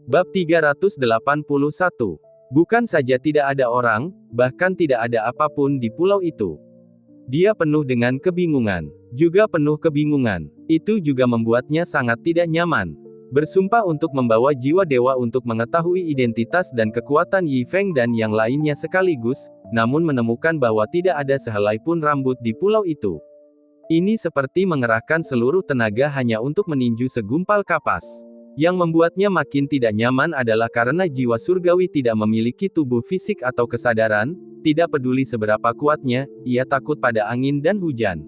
Bab 381. Bukan saja tidak ada orang, bahkan tidak ada apapun di pulau itu. Dia penuh dengan kebingungan. Juga penuh kebingungan. Itu juga membuatnya sangat tidak nyaman. Bersumpah untuk membawa jiwa dewa untuk mengetahui identitas dan kekuatan Yi Feng dan yang lainnya sekaligus, namun menemukan bahwa tidak ada sehelai pun rambut di pulau itu. Ini seperti mengerahkan seluruh tenaga hanya untuk meninju segumpal kapas. Yang membuatnya makin tidak nyaman adalah karena jiwa surgawi tidak memiliki tubuh fisik atau kesadaran, tidak peduli seberapa kuatnya, ia takut pada angin dan hujan.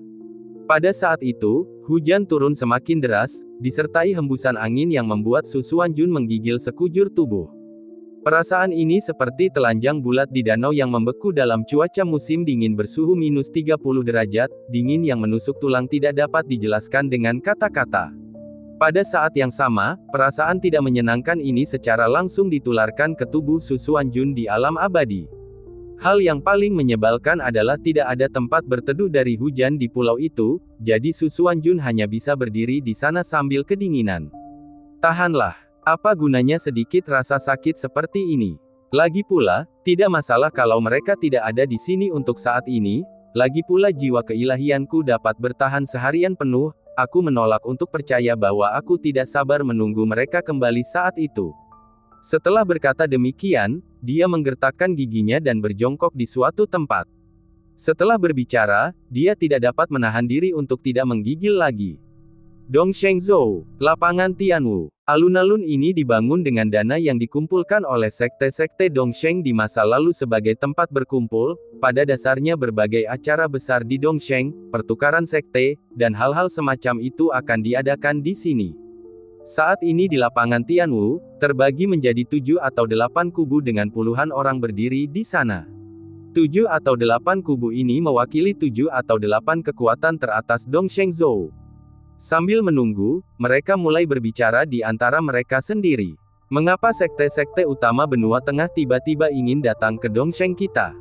Pada saat itu, hujan turun semakin deras, disertai hembusan angin yang membuat Su Xuanjun menggigil sekujur tubuh. Perasaan ini seperti telanjang bulat di danau yang membeku dalam cuaca musim dingin bersuhu minus 30 derajat, dingin yang menusuk tulang tidak dapat dijelaskan dengan kata-kata. Pada saat yang sama, perasaan tidak menyenangkan ini secara langsung ditularkan ke tubuh Su Xuanjun di alam abadi. Hal yang paling menyebalkan adalah tidak ada tempat berteduh dari hujan di pulau itu, jadi Su Xuanjun hanya bisa berdiri di sana sambil kedinginan. Tahanlah. Apa gunanya sedikit rasa sakit seperti ini? Lagi pula, tidak masalah kalau mereka tidak ada di sini untuk saat ini, lagi pula jiwa keilahianku dapat bertahan seharian penuh. Aku menolak untuk percaya bahwa aku tidak sabar menunggu mereka kembali saat itu. Setelah berkata demikian, dia menggertakkan giginya dan berjongkok di suatu tempat. Setelah berbicara, dia tidak dapat menahan diri untuk tidak menggigil lagi. Dongsheng Zhou, lapangan Tianwu. Alun-alun ini dibangun dengan dana yang dikumpulkan oleh sekte-sekte Dongsheng di masa lalu sebagai tempat berkumpul. Pada dasarnya berbagai acara besar di Dongsheng, pertukaran sekte, dan hal-hal semacam itu akan diadakan di sini. Saat ini di lapangan Tianwu, terbagi menjadi 7 atau 8 kubu dengan puluhan orang berdiri di sana. 7 atau 8 kubu ini mewakili 7 atau 8 kekuatan teratas Dongsheng Zhou. Sambil menunggu, mereka mulai berbicara di antara mereka sendiri. Mengapa sekte-sekte utama benua tengah tiba-tiba ingin datang ke Dongsheng kita?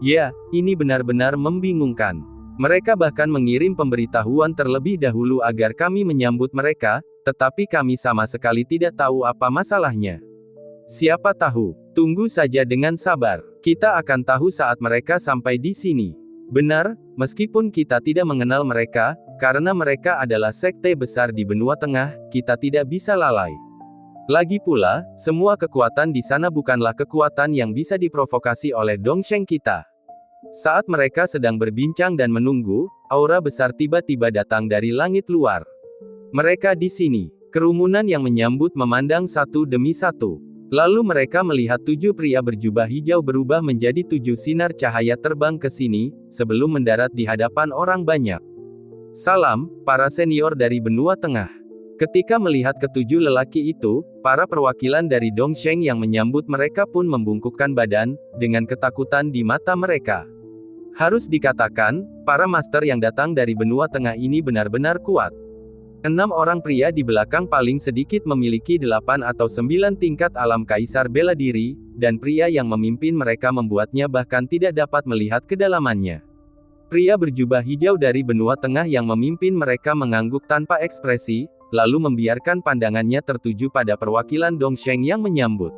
Ya, ini benar-benar membingungkan. Mereka bahkan mengirim pemberitahuan terlebih dahulu agar kami menyambut mereka, tetapi kami sama sekali tidak tahu apa masalahnya. Siapa tahu, tunggu saja dengan sabar. Kita akan tahu saat mereka sampai di sini. Benar, meskipun kita tidak mengenal mereka, karena mereka adalah sekte besar di benua tengah, kita tidak bisa lalai. Lagi pula, semua kekuatan di sana bukanlah kekuatan yang bisa diprovokasi oleh Dongsheng kita. Saat mereka sedang berbincang dan menunggu, aura besar tiba-tiba datang dari langit luar. Mereka di sini. Kerumunan yang menyambut memandang satu demi satu. Lalu mereka melihat 7 pria berjubah hijau berubah menjadi 7 sinar cahaya terbang ke sini, sebelum mendarat di hadapan orang banyak. Salam, para senior dari benua tengah. Ketika melihat ketujuh lelaki itu, para perwakilan dari Dongsheng yang menyambut mereka pun membungkukkan badan, dengan ketakutan di mata mereka. Harus dikatakan, para master yang datang dari benua tengah ini benar-benar kuat. 6 orang pria di belakang paling sedikit memiliki 8 atau 9 tingkat alam kaisar bela diri, dan pria yang memimpin mereka membuatnya bahkan tidak dapat melihat kedalamannya. Pria berjubah hijau dari benua tengah yang memimpin mereka mengangguk tanpa ekspresi, lalu membiarkan pandangannya tertuju pada perwakilan Dongsheng yang menyambut.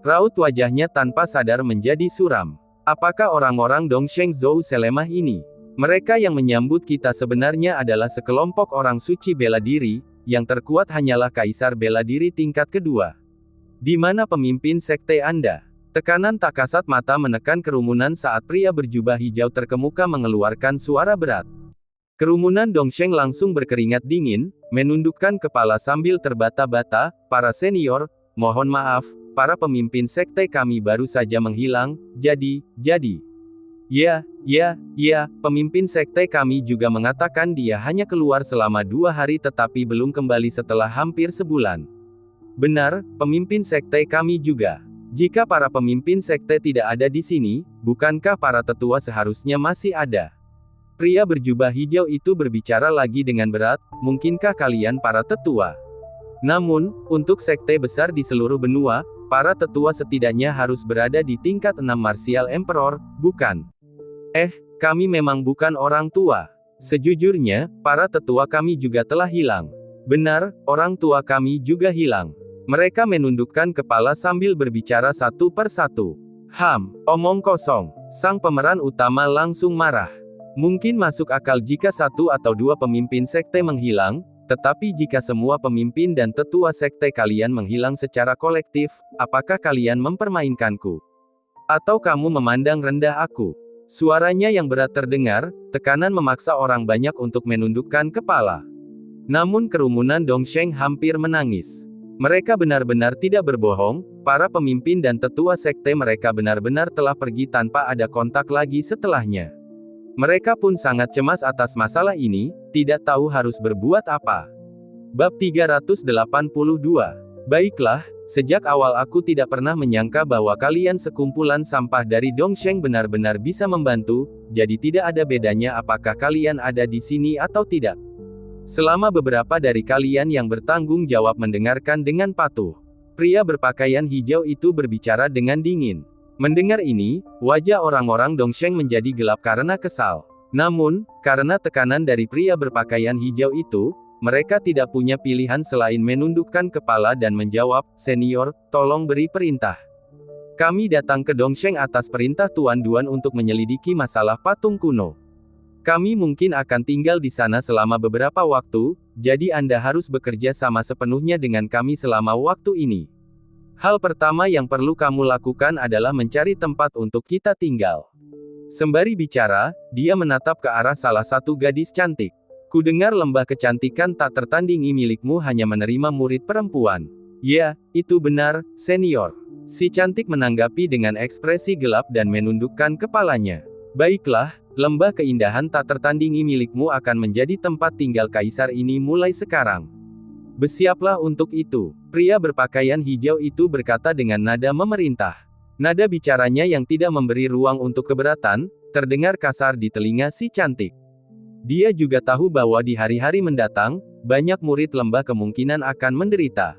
Raut wajahnya tanpa sadar menjadi suram. Apakah orang-orang Dongsheng Zhou selemah ini? Mereka yang menyambut kita sebenarnya adalah sekelompok orang suci bela diri, yang terkuat hanyalah kaisar bela diri tingkat kedua. Di mana pemimpin sekte Anda? Tekanan tak kasat mata menekan kerumunan saat pria berjubah hijau terkemuka mengeluarkan suara berat. Kerumunan Dongsheng langsung berkeringat dingin, menundukkan kepala sambil terbata-bata. Para senior, mohon maaf, para pemimpin sekte kami baru saja menghilang, jadi. Ya, pemimpin sekte kami juga mengatakan dia hanya keluar selama 2 hari tetapi belum kembali setelah hampir sebulan. Benar, pemimpin sekte kami juga. Jika para pemimpin sekte tidak ada di sini, bukankah para tetua seharusnya masih ada? Pria berjubah hijau itu berbicara lagi dengan berat, mungkinkah kalian para tetua? Namun, untuk sekte besar di seluruh benua, para tetua setidaknya harus berada di tingkat 6 Martial Emperor, bukan? Kami memang bukan orang tua. Sejujurnya, para tetua kami juga telah hilang. Benar, orang tua kami juga hilang. Mereka menundukkan kepala sambil berbicara satu persatu. Omong kosong. Sang pemeran utama langsung marah. Mungkin masuk akal jika satu atau dua pemimpin sekte menghilang, tetapi jika semua pemimpin dan tetua sekte kalian menghilang secara kolektif, apakah kalian mempermainkanku? Atau kamu memandang rendah aku? Suaranya yang berat terdengar, tekanan memaksa orang banyak untuk menundukkan kepala. Namun kerumunan Dongsheng hampir menangis. Mereka benar-benar tidak berbohong, para pemimpin dan tetua sekte mereka benar-benar telah pergi tanpa ada kontak lagi setelahnya. Mereka pun sangat cemas atas masalah ini, tidak tahu harus berbuat apa. Bab 382. Baiklah, sejak awal aku tidak pernah menyangka bahwa kalian sekumpulan sampah dari Dongsheng benar-benar bisa membantu, jadi tidak ada bedanya apakah kalian ada di sini atau tidak. Selama beberapa dari kalian yang bertanggung jawab mendengarkan dengan patuh. Pria berpakaian hijau itu berbicara dengan dingin. Mendengar ini, wajah orang-orang Dongsheng menjadi gelap karena kesal. Namun, karena tekanan dari pria berpakaian hijau itu, mereka tidak punya pilihan selain menundukkan kepala dan menjawab, "Senior, tolong beri perintah. Kami datang ke Dongsheng atas perintah Tuan Duan untuk menyelidiki masalah patung kuno. Kami mungkin akan tinggal di sana selama beberapa waktu, jadi Anda harus bekerja sama sepenuhnya dengan kami selama waktu ini. Hal pertama yang perlu kamu lakukan adalah mencari tempat untuk kita tinggal." Sembari bicara, dia menatap ke arah salah satu gadis cantik. "Kudengar lembah kecantikan tak tertandingi milikmu hanya menerima murid perempuan." "Ya, itu benar, senior." Si cantik menanggapi dengan ekspresi gelap dan menundukkan kepalanya. "Baiklah, lembah keindahan tak tertandingi milikmu akan menjadi tempat tinggal kaisar ini mulai sekarang. Bersiaplah untuk itu." Pria berpakaian hijau itu berkata dengan nada memerintah. Nada bicaranya yang tidak memberi ruang untuk keberatan, terdengar kasar di telinga si cantik. Dia juga tahu bahwa di hari-hari mendatang, banyak murid lembah kemungkinan akan menderita.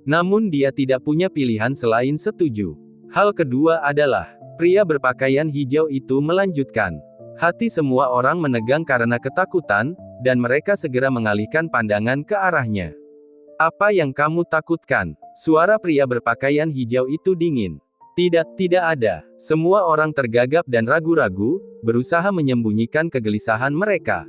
Namun dia tidak punya pilihan selain setuju. Hal kedua adalah, pria berpakaian hijau itu melanjutkan. Hati semua orang menegang karena ketakutan, dan mereka segera mengalihkan pandangan ke arahnya. "Apa yang kamu takutkan?" Suara pria berpakaian hijau itu dingin. Tidak ada." Semua orang tergagap dan ragu-ragu, berusaha menyembunyikan kegelisahan mereka.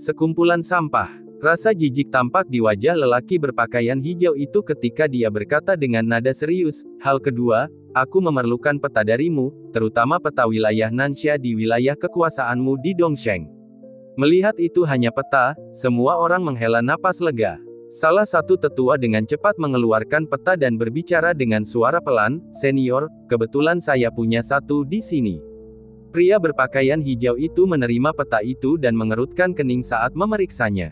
Sekumpulan sampah. Rasa jijik tampak di wajah lelaki berpakaian hijau itu ketika dia berkata dengan nada serius, "Hal kedua, aku memerlukan peta darimu, terutama peta wilayah Nansha di wilayah kekuasaanmu di Dongsheng." Melihat itu hanya peta, semua orang menghela napas lega. Salah satu tetua dengan cepat mengeluarkan peta dan berbicara dengan suara pelan, "Senior, kebetulan saya punya satu di sini." Pria berpakaian hijau itu menerima peta itu dan mengerutkan kening saat memeriksanya.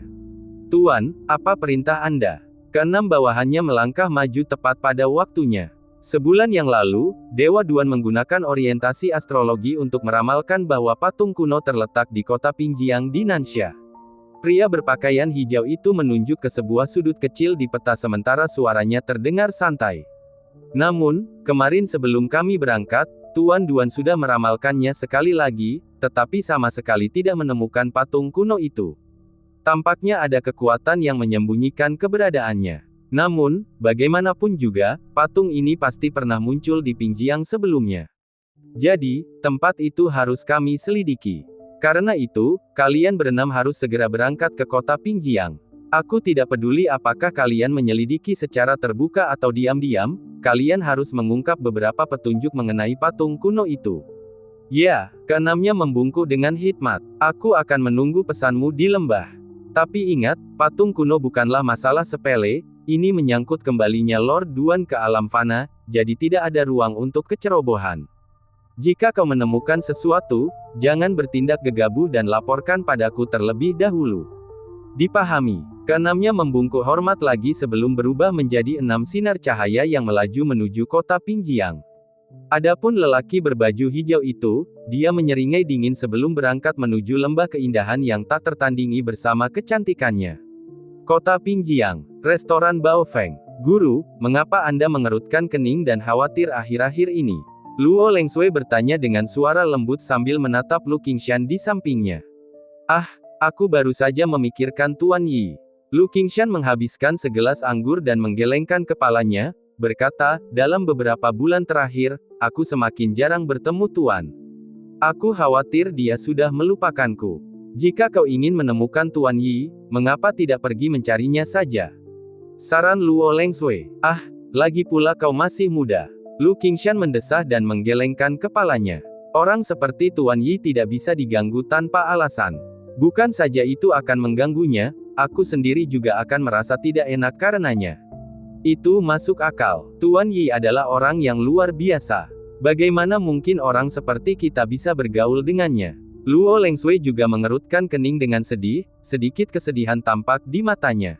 "Tuan, apa perintah Anda?" Keenam bawahannya melangkah maju tepat pada waktunya. Sebulan yang lalu, Dewa Duan menggunakan orientasi astrologi untuk meramalkan bahwa patung kuno terletak di kota Pingjiang di Nansha. Pria berpakaian hijau itu menunjuk ke sebuah sudut kecil di peta sementara suaranya terdengar santai. "Namun, kemarin sebelum kami berangkat, Tuan Duan sudah meramalkannya sekali lagi, tetapi sama sekali tidak menemukan patung kuno itu. Tampaknya ada kekuatan yang menyembunyikan keberadaannya. Namun, bagaimanapun juga, patung ini pasti pernah muncul di Pingjiang sebelumnya. Jadi, tempat itu harus kami selidiki. Karena itu, kalian berenam harus segera berangkat ke kota Pingjiang. Aku tidak peduli apakah kalian menyelidiki secara terbuka atau diam-diam, kalian harus mengungkap beberapa petunjuk mengenai patung kuno itu." "Ya." Keenamnya membungkuk dengan hikmat. "Aku akan menunggu pesanmu di lembah. Tapi ingat, patung kuno bukanlah masalah sepele, ini menyangkut kembalinya Lord Duan ke alam fana, jadi tidak ada ruang untuk kecerobohan. Jika kau menemukan sesuatu, jangan bertindak gegabah dan laporkan padaku terlebih dahulu." "Dipahami." Keenamnya membungkuk hormat lagi sebelum berubah menjadi 6 sinar cahaya yang melaju menuju kota Pingjiang. Adapun lelaki berbaju hijau itu, dia menyeringai dingin sebelum berangkat menuju lembah keindahan yang tak tertandingi bersama kecantikannya. Kota Pingjiang, restoran Baofeng. "Guru, mengapa Anda mengerutkan kening dan khawatir akhir-akhir ini?" Luo Lengsui bertanya dengan suara lembut sambil menatap Lu Qingshan di sampingnya. "Ah, aku baru saja memikirkan Tuan Yi." Lu Qingshan menghabiskan segelas anggur dan menggelengkan kepalanya, berkata, dalam beberapa bulan terakhir, aku semakin jarang bertemu Tuan. Aku khawatir dia sudah melupakanku. Jika kau ingin menemukan Tuan Yi, mengapa tidak pergi mencarinya saja? Saran Luo Lengsui. Ah, lagi pula kau masih muda. Lu Qingshan mendesah dan menggelengkan kepalanya. Orang seperti Tuan Yi tidak bisa diganggu tanpa alasan. Bukan saja itu akan mengganggunya, aku sendiri juga akan merasa tidak enak karenanya. Itu masuk akal. Tuan Yi adalah orang yang luar biasa. Bagaimana mungkin orang seperti kita bisa bergaul dengannya? Luo Lengsui juga mengerutkan kening dengan sedih, sedikit kesedihan tampak di matanya.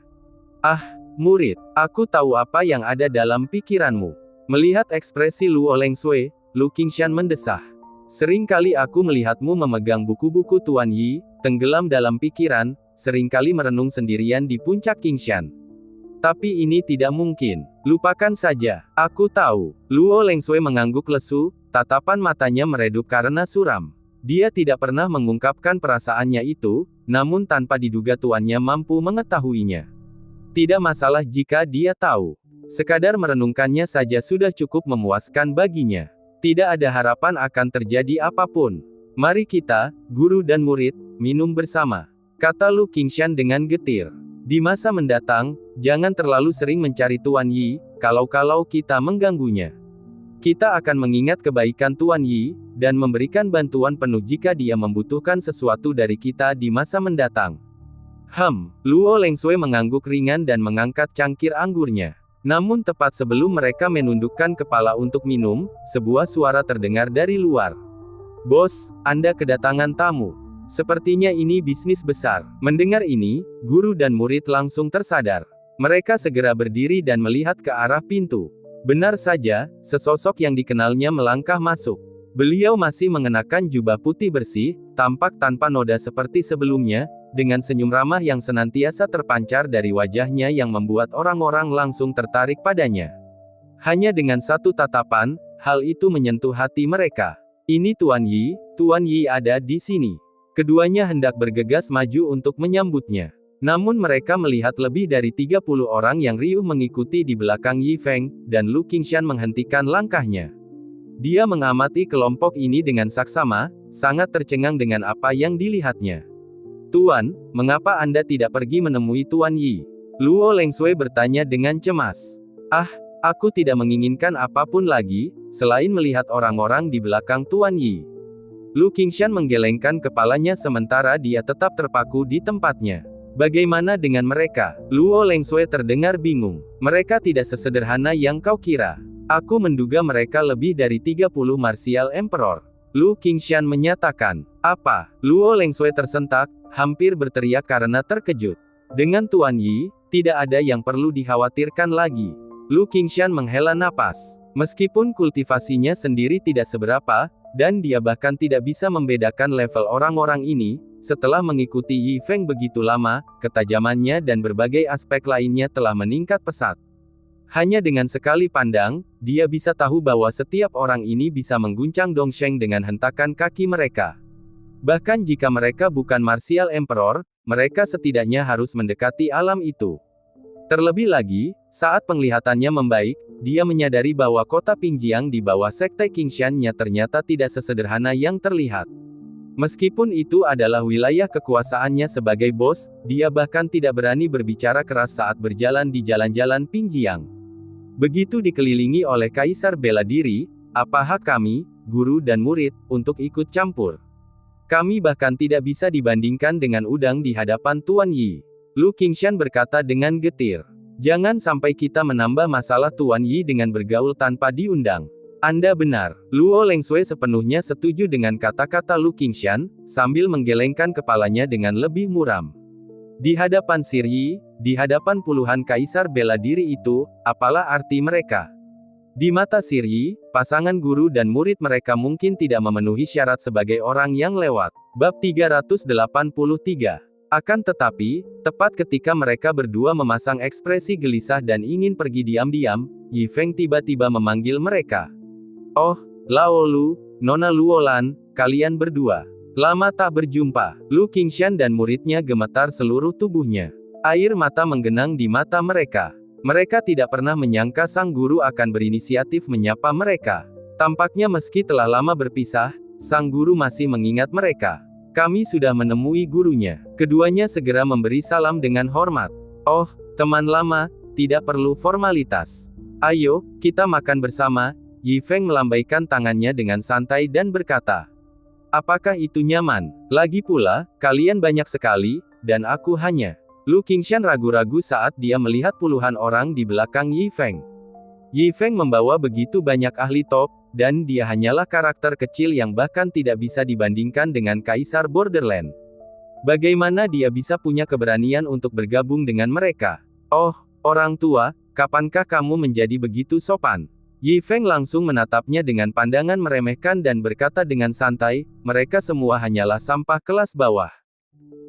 Ah, murid, aku tahu apa yang ada dalam pikiranmu. Melihat ekspresi Luo Lengsui, Lu Qingshan mendesah. Seringkali aku melihatmu memegang buku-buku Tuan Yi, tenggelam dalam pikiran, seringkali merenung sendirian di puncak Qingshan. Tapi ini tidak mungkin. Lupakan saja. Aku tahu. Luo Lengsui mengangguk lesu, tatapan matanya meredup karena suram. Dia tidak pernah mengungkapkan perasaannya itu, namun tanpa diduga tuannya mampu mengetahuinya. Tidak masalah jika dia tahu. Sekadar merenungkannya saja sudah cukup memuaskan baginya. Tidak ada harapan akan terjadi apapun. Mari kita, guru dan murid, minum bersama, kata Lu Qingshan dengan getir. Di masa mendatang, jangan terlalu sering mencari Tuan Yi, kalau-kalau kita mengganggunya. Kita akan mengingat kebaikan Tuan Yi, dan memberikan bantuan penuh jika dia membutuhkan sesuatu dari kita di masa mendatang. Luo Lengsui mengangguk ringan dan mengangkat cangkir anggurnya. Namun tepat sebelum mereka menundukkan kepala untuk minum, sebuah suara terdengar dari luar. Bos, Anda kedatangan tamu. Sepertinya ini bisnis besar. Mendengar ini, guru dan murid langsung tersadar. Mereka segera berdiri dan melihat ke arah pintu. Benar saja, sesosok yang dikenalnya melangkah masuk. Beliau masih mengenakan jubah putih bersih, tampak tanpa noda seperti sebelumnya, dengan senyum ramah yang senantiasa terpancar dari wajahnya yang membuat orang-orang langsung tertarik padanya. Hanya dengan satu tatapan, hal itu menyentuh hati mereka. Ini Tuan Yi ada di sini. Keduanya hendak bergegas maju untuk menyambutnya. Namun mereka melihat lebih dari 30 orang yang riuh mengikuti di belakang Yi Feng, dan Lu Qingshan menghentikan langkahnya. Dia mengamati kelompok ini dengan saksama, sangat tercengang dengan apa yang dilihatnya. Tuan, mengapa Anda tidak pergi menemui Tuan Yi? Luo Lengsui bertanya dengan cemas. Ah, aku tidak menginginkan apapun lagi, selain melihat orang-orang di belakang Tuan Yi. Lu Qingshan menggelengkan kepalanya sementara dia tetap terpaku di tempatnya. Bagaimana dengan mereka? Luo Lengsui terdengar bingung. Mereka tidak sesederhana yang kau kira. Aku menduga mereka lebih dari 30 Martial Emperor. Lu Qingshan menyatakan. Apa? Luo Lengsui tersentak, hampir berteriak karena terkejut. Dengan Tuan Yi, tidak ada yang perlu dikhawatirkan lagi. Lu Qingshan menghela napas. Meskipun kultivasinya sendiri tidak seberapa, dan dia bahkan tidak bisa membedakan level orang-orang ini, setelah mengikuti Yi Feng begitu lama, ketajamannya dan berbagai aspek lainnya telah meningkat pesat. Hanya dengan sekali pandang, dia bisa tahu bahwa setiap orang ini bisa mengguncang Dongsheng dengan hentakan kaki mereka. Bahkan jika mereka bukan Martial Emperor, mereka setidaknya harus mendekati alam itu. Terlebih lagi, saat penglihatannya membaik, dia menyadari bahwa kota Pingjiang di bawah sekte Qingshan-nya ternyata tidak sesederhana yang terlihat. Meskipun itu adalah wilayah kekuasaannya sebagai bos, dia bahkan tidak berani berbicara keras saat berjalan di jalan-jalan Pingjiang. Begitu dikelilingi oleh kaisar bela diri, apa hak kami, guru dan murid, untuk ikut campur? Kami bahkan tidak bisa dibandingkan dengan udang di hadapan Tuan Yi. Lu Qingshan berkata dengan getir. Jangan sampai kita menambah masalah Tuan Yi dengan bergaul tanpa diundang. Anda benar. Luo Lengsui sepenuhnya setuju dengan kata-kata Lu Qingshan, sambil menggelengkan kepalanya dengan lebih muram. Di hadapan Sir Yi, di hadapan puluhan kaisar bela diri itu, apalah arti mereka? Di mata Sir Yi, pasangan guru dan murid mereka mungkin tidak memenuhi syarat sebagai orang yang lewat. Bab 383. Akan tetapi, tepat ketika mereka berdua memasang ekspresi gelisah dan ingin pergi diam-diam, Yi Feng tiba-tiba memanggil mereka. Oh, Lao Lu, Nona Luolan, kalian berdua. Lama tak berjumpa. Lu Qingshan dan muridnya gemetar seluruh tubuhnya. Air mata menggenang di mata mereka. Mereka tidak pernah menyangka sang guru akan berinisiatif menyapa mereka. Tampaknya meski telah lama berpisah, sang guru masih mengingat mereka. Kami sudah menemui gurunya. Keduanya segera memberi salam dengan hormat. Oh, teman lama, tidak perlu formalitas. Ayo, kita makan bersama. Yi Feng melambaikan tangannya dengan santai dan berkata. Apakah itu nyaman? Lagi pula, kalian banyak sekali, dan aku hanya. Lu Qingshan ragu-ragu saat dia melihat puluhan orang di belakang Yi Feng. Yi Feng membawa begitu banyak ahli top, dan dia hanyalah karakter kecil yang bahkan tidak bisa dibandingkan dengan Kaisar Borderland. Bagaimana dia bisa punya keberanian untuk bergabung dengan mereka? Oh, orang tua, kapankah kamu menjadi begitu sopan? Yi Feng langsung menatapnya dengan pandangan meremehkan dan berkata dengan santai, mereka semua hanyalah sampah kelas bawah.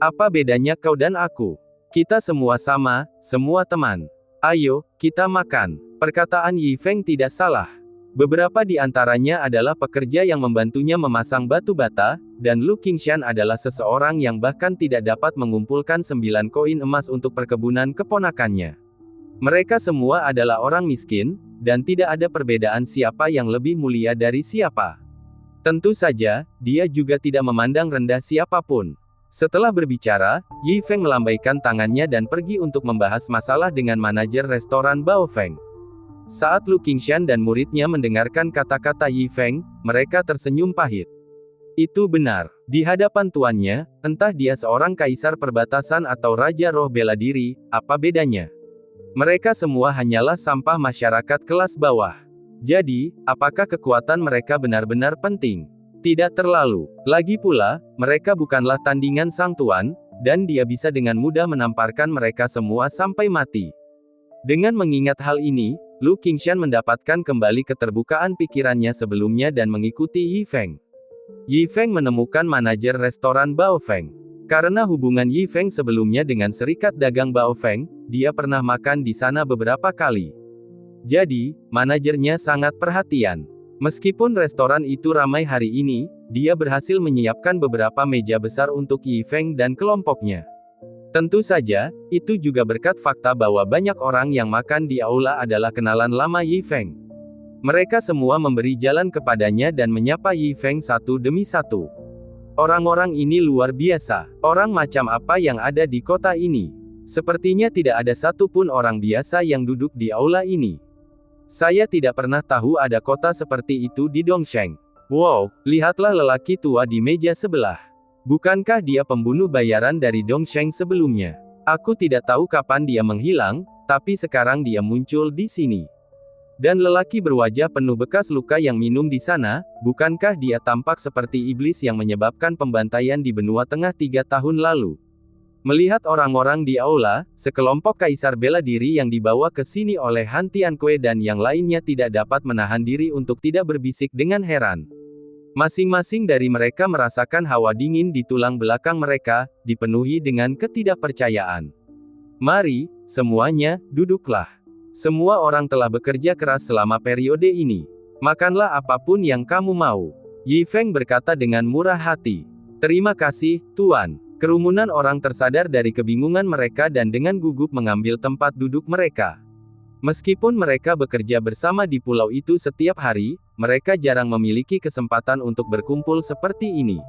Apa bedanya kau dan aku? Kita semua sama, semua teman. Ayo, kita makan. Perkataan Yi Feng tidak salah. Beberapa di antaranya adalah pekerja yang membantunya memasang batu bata, dan Lu Qingshan adalah seseorang yang bahkan tidak dapat mengumpulkan 9 koin emas untuk perkebunan keponakannya. Mereka semua adalah orang miskin, dan tidak ada perbedaan siapa yang lebih mulia dari siapa. Tentu saja, dia juga tidak memandang rendah siapapun. Setelah berbicara, Yi Feng melambaikan tangannya dan pergi untuk membahas masalah dengan manajer restoran Baofeng. Saat Lu Qingshan dan muridnya mendengarkan kata-kata Yi Feng, mereka tersenyum pahit. Itu benar. Di hadapan tuannya, entah dia seorang kaisar perbatasan atau raja roh bela diri, apa bedanya? Mereka semua hanyalah sampah masyarakat kelas bawah. Jadi, apakah kekuatan mereka benar-benar penting? Tidak terlalu. Lagi pula, mereka bukanlah tandingan sang tuan, dan dia bisa dengan mudah menamparkan mereka semua sampai mati. Dengan mengingat hal ini, Lu Qingshan mendapatkan kembali keterbukaan pikirannya sebelumnya dan mengikuti Yi Feng. Yi Feng menemukan manajer restoran Baofeng. Karena hubungan Yi Feng sebelumnya dengan serikat dagang Baofeng, dia pernah makan di sana beberapa kali. Jadi, manajernya sangat perhatian. Meskipun restoran itu ramai hari ini, dia berhasil menyiapkan beberapa meja besar untuk Yi Feng dan kelompoknya. Tentu saja, itu juga berkat fakta bahwa banyak orang yang makan di aula adalah kenalan lama Yi Feng. Mereka semua memberi jalan kepadanya dan menyapa Yi Feng satu demi satu. Orang-orang ini luar biasa. Orang macam apa yang ada di kota ini? Sepertinya tidak ada satupun orang biasa yang duduk di aula ini. Saya tidak pernah tahu ada kota seperti itu di Dongsheng. Wow, lihatlah lelaki tua di meja sebelah. Bukankah dia pembunuh bayaran dari Dongsheng sebelumnya? Aku tidak tahu kapan dia menghilang, tapi sekarang dia muncul di sini. Dan lelaki berwajah penuh bekas luka yang minum di sana, bukankah dia tampak seperti iblis yang menyebabkan pembantaian di benua tengah 3 tahun lalu? Melihat orang-orang di aula, sekelompok kaisar bela diri yang dibawa ke sini oleh Han Tianque dan yang lainnya tidak dapat menahan diri untuk tidak berbisik dengan heran. Masing-masing dari mereka merasakan hawa dingin di tulang belakang mereka, dipenuhi dengan ketidakpercayaan. Mari, semuanya, duduklah. Semua orang telah bekerja keras selama periode ini. Makanlah apapun yang kamu mau. Yi Feng berkata dengan murah hati. Terima kasih, Tuan. Kerumunan orang tersadar dari kebingungan mereka dan dengan gugup mengambil tempat duduk mereka. Meskipun mereka bekerja bersama di pulau itu setiap hari, mereka jarang memiliki kesempatan untuk berkumpul seperti ini.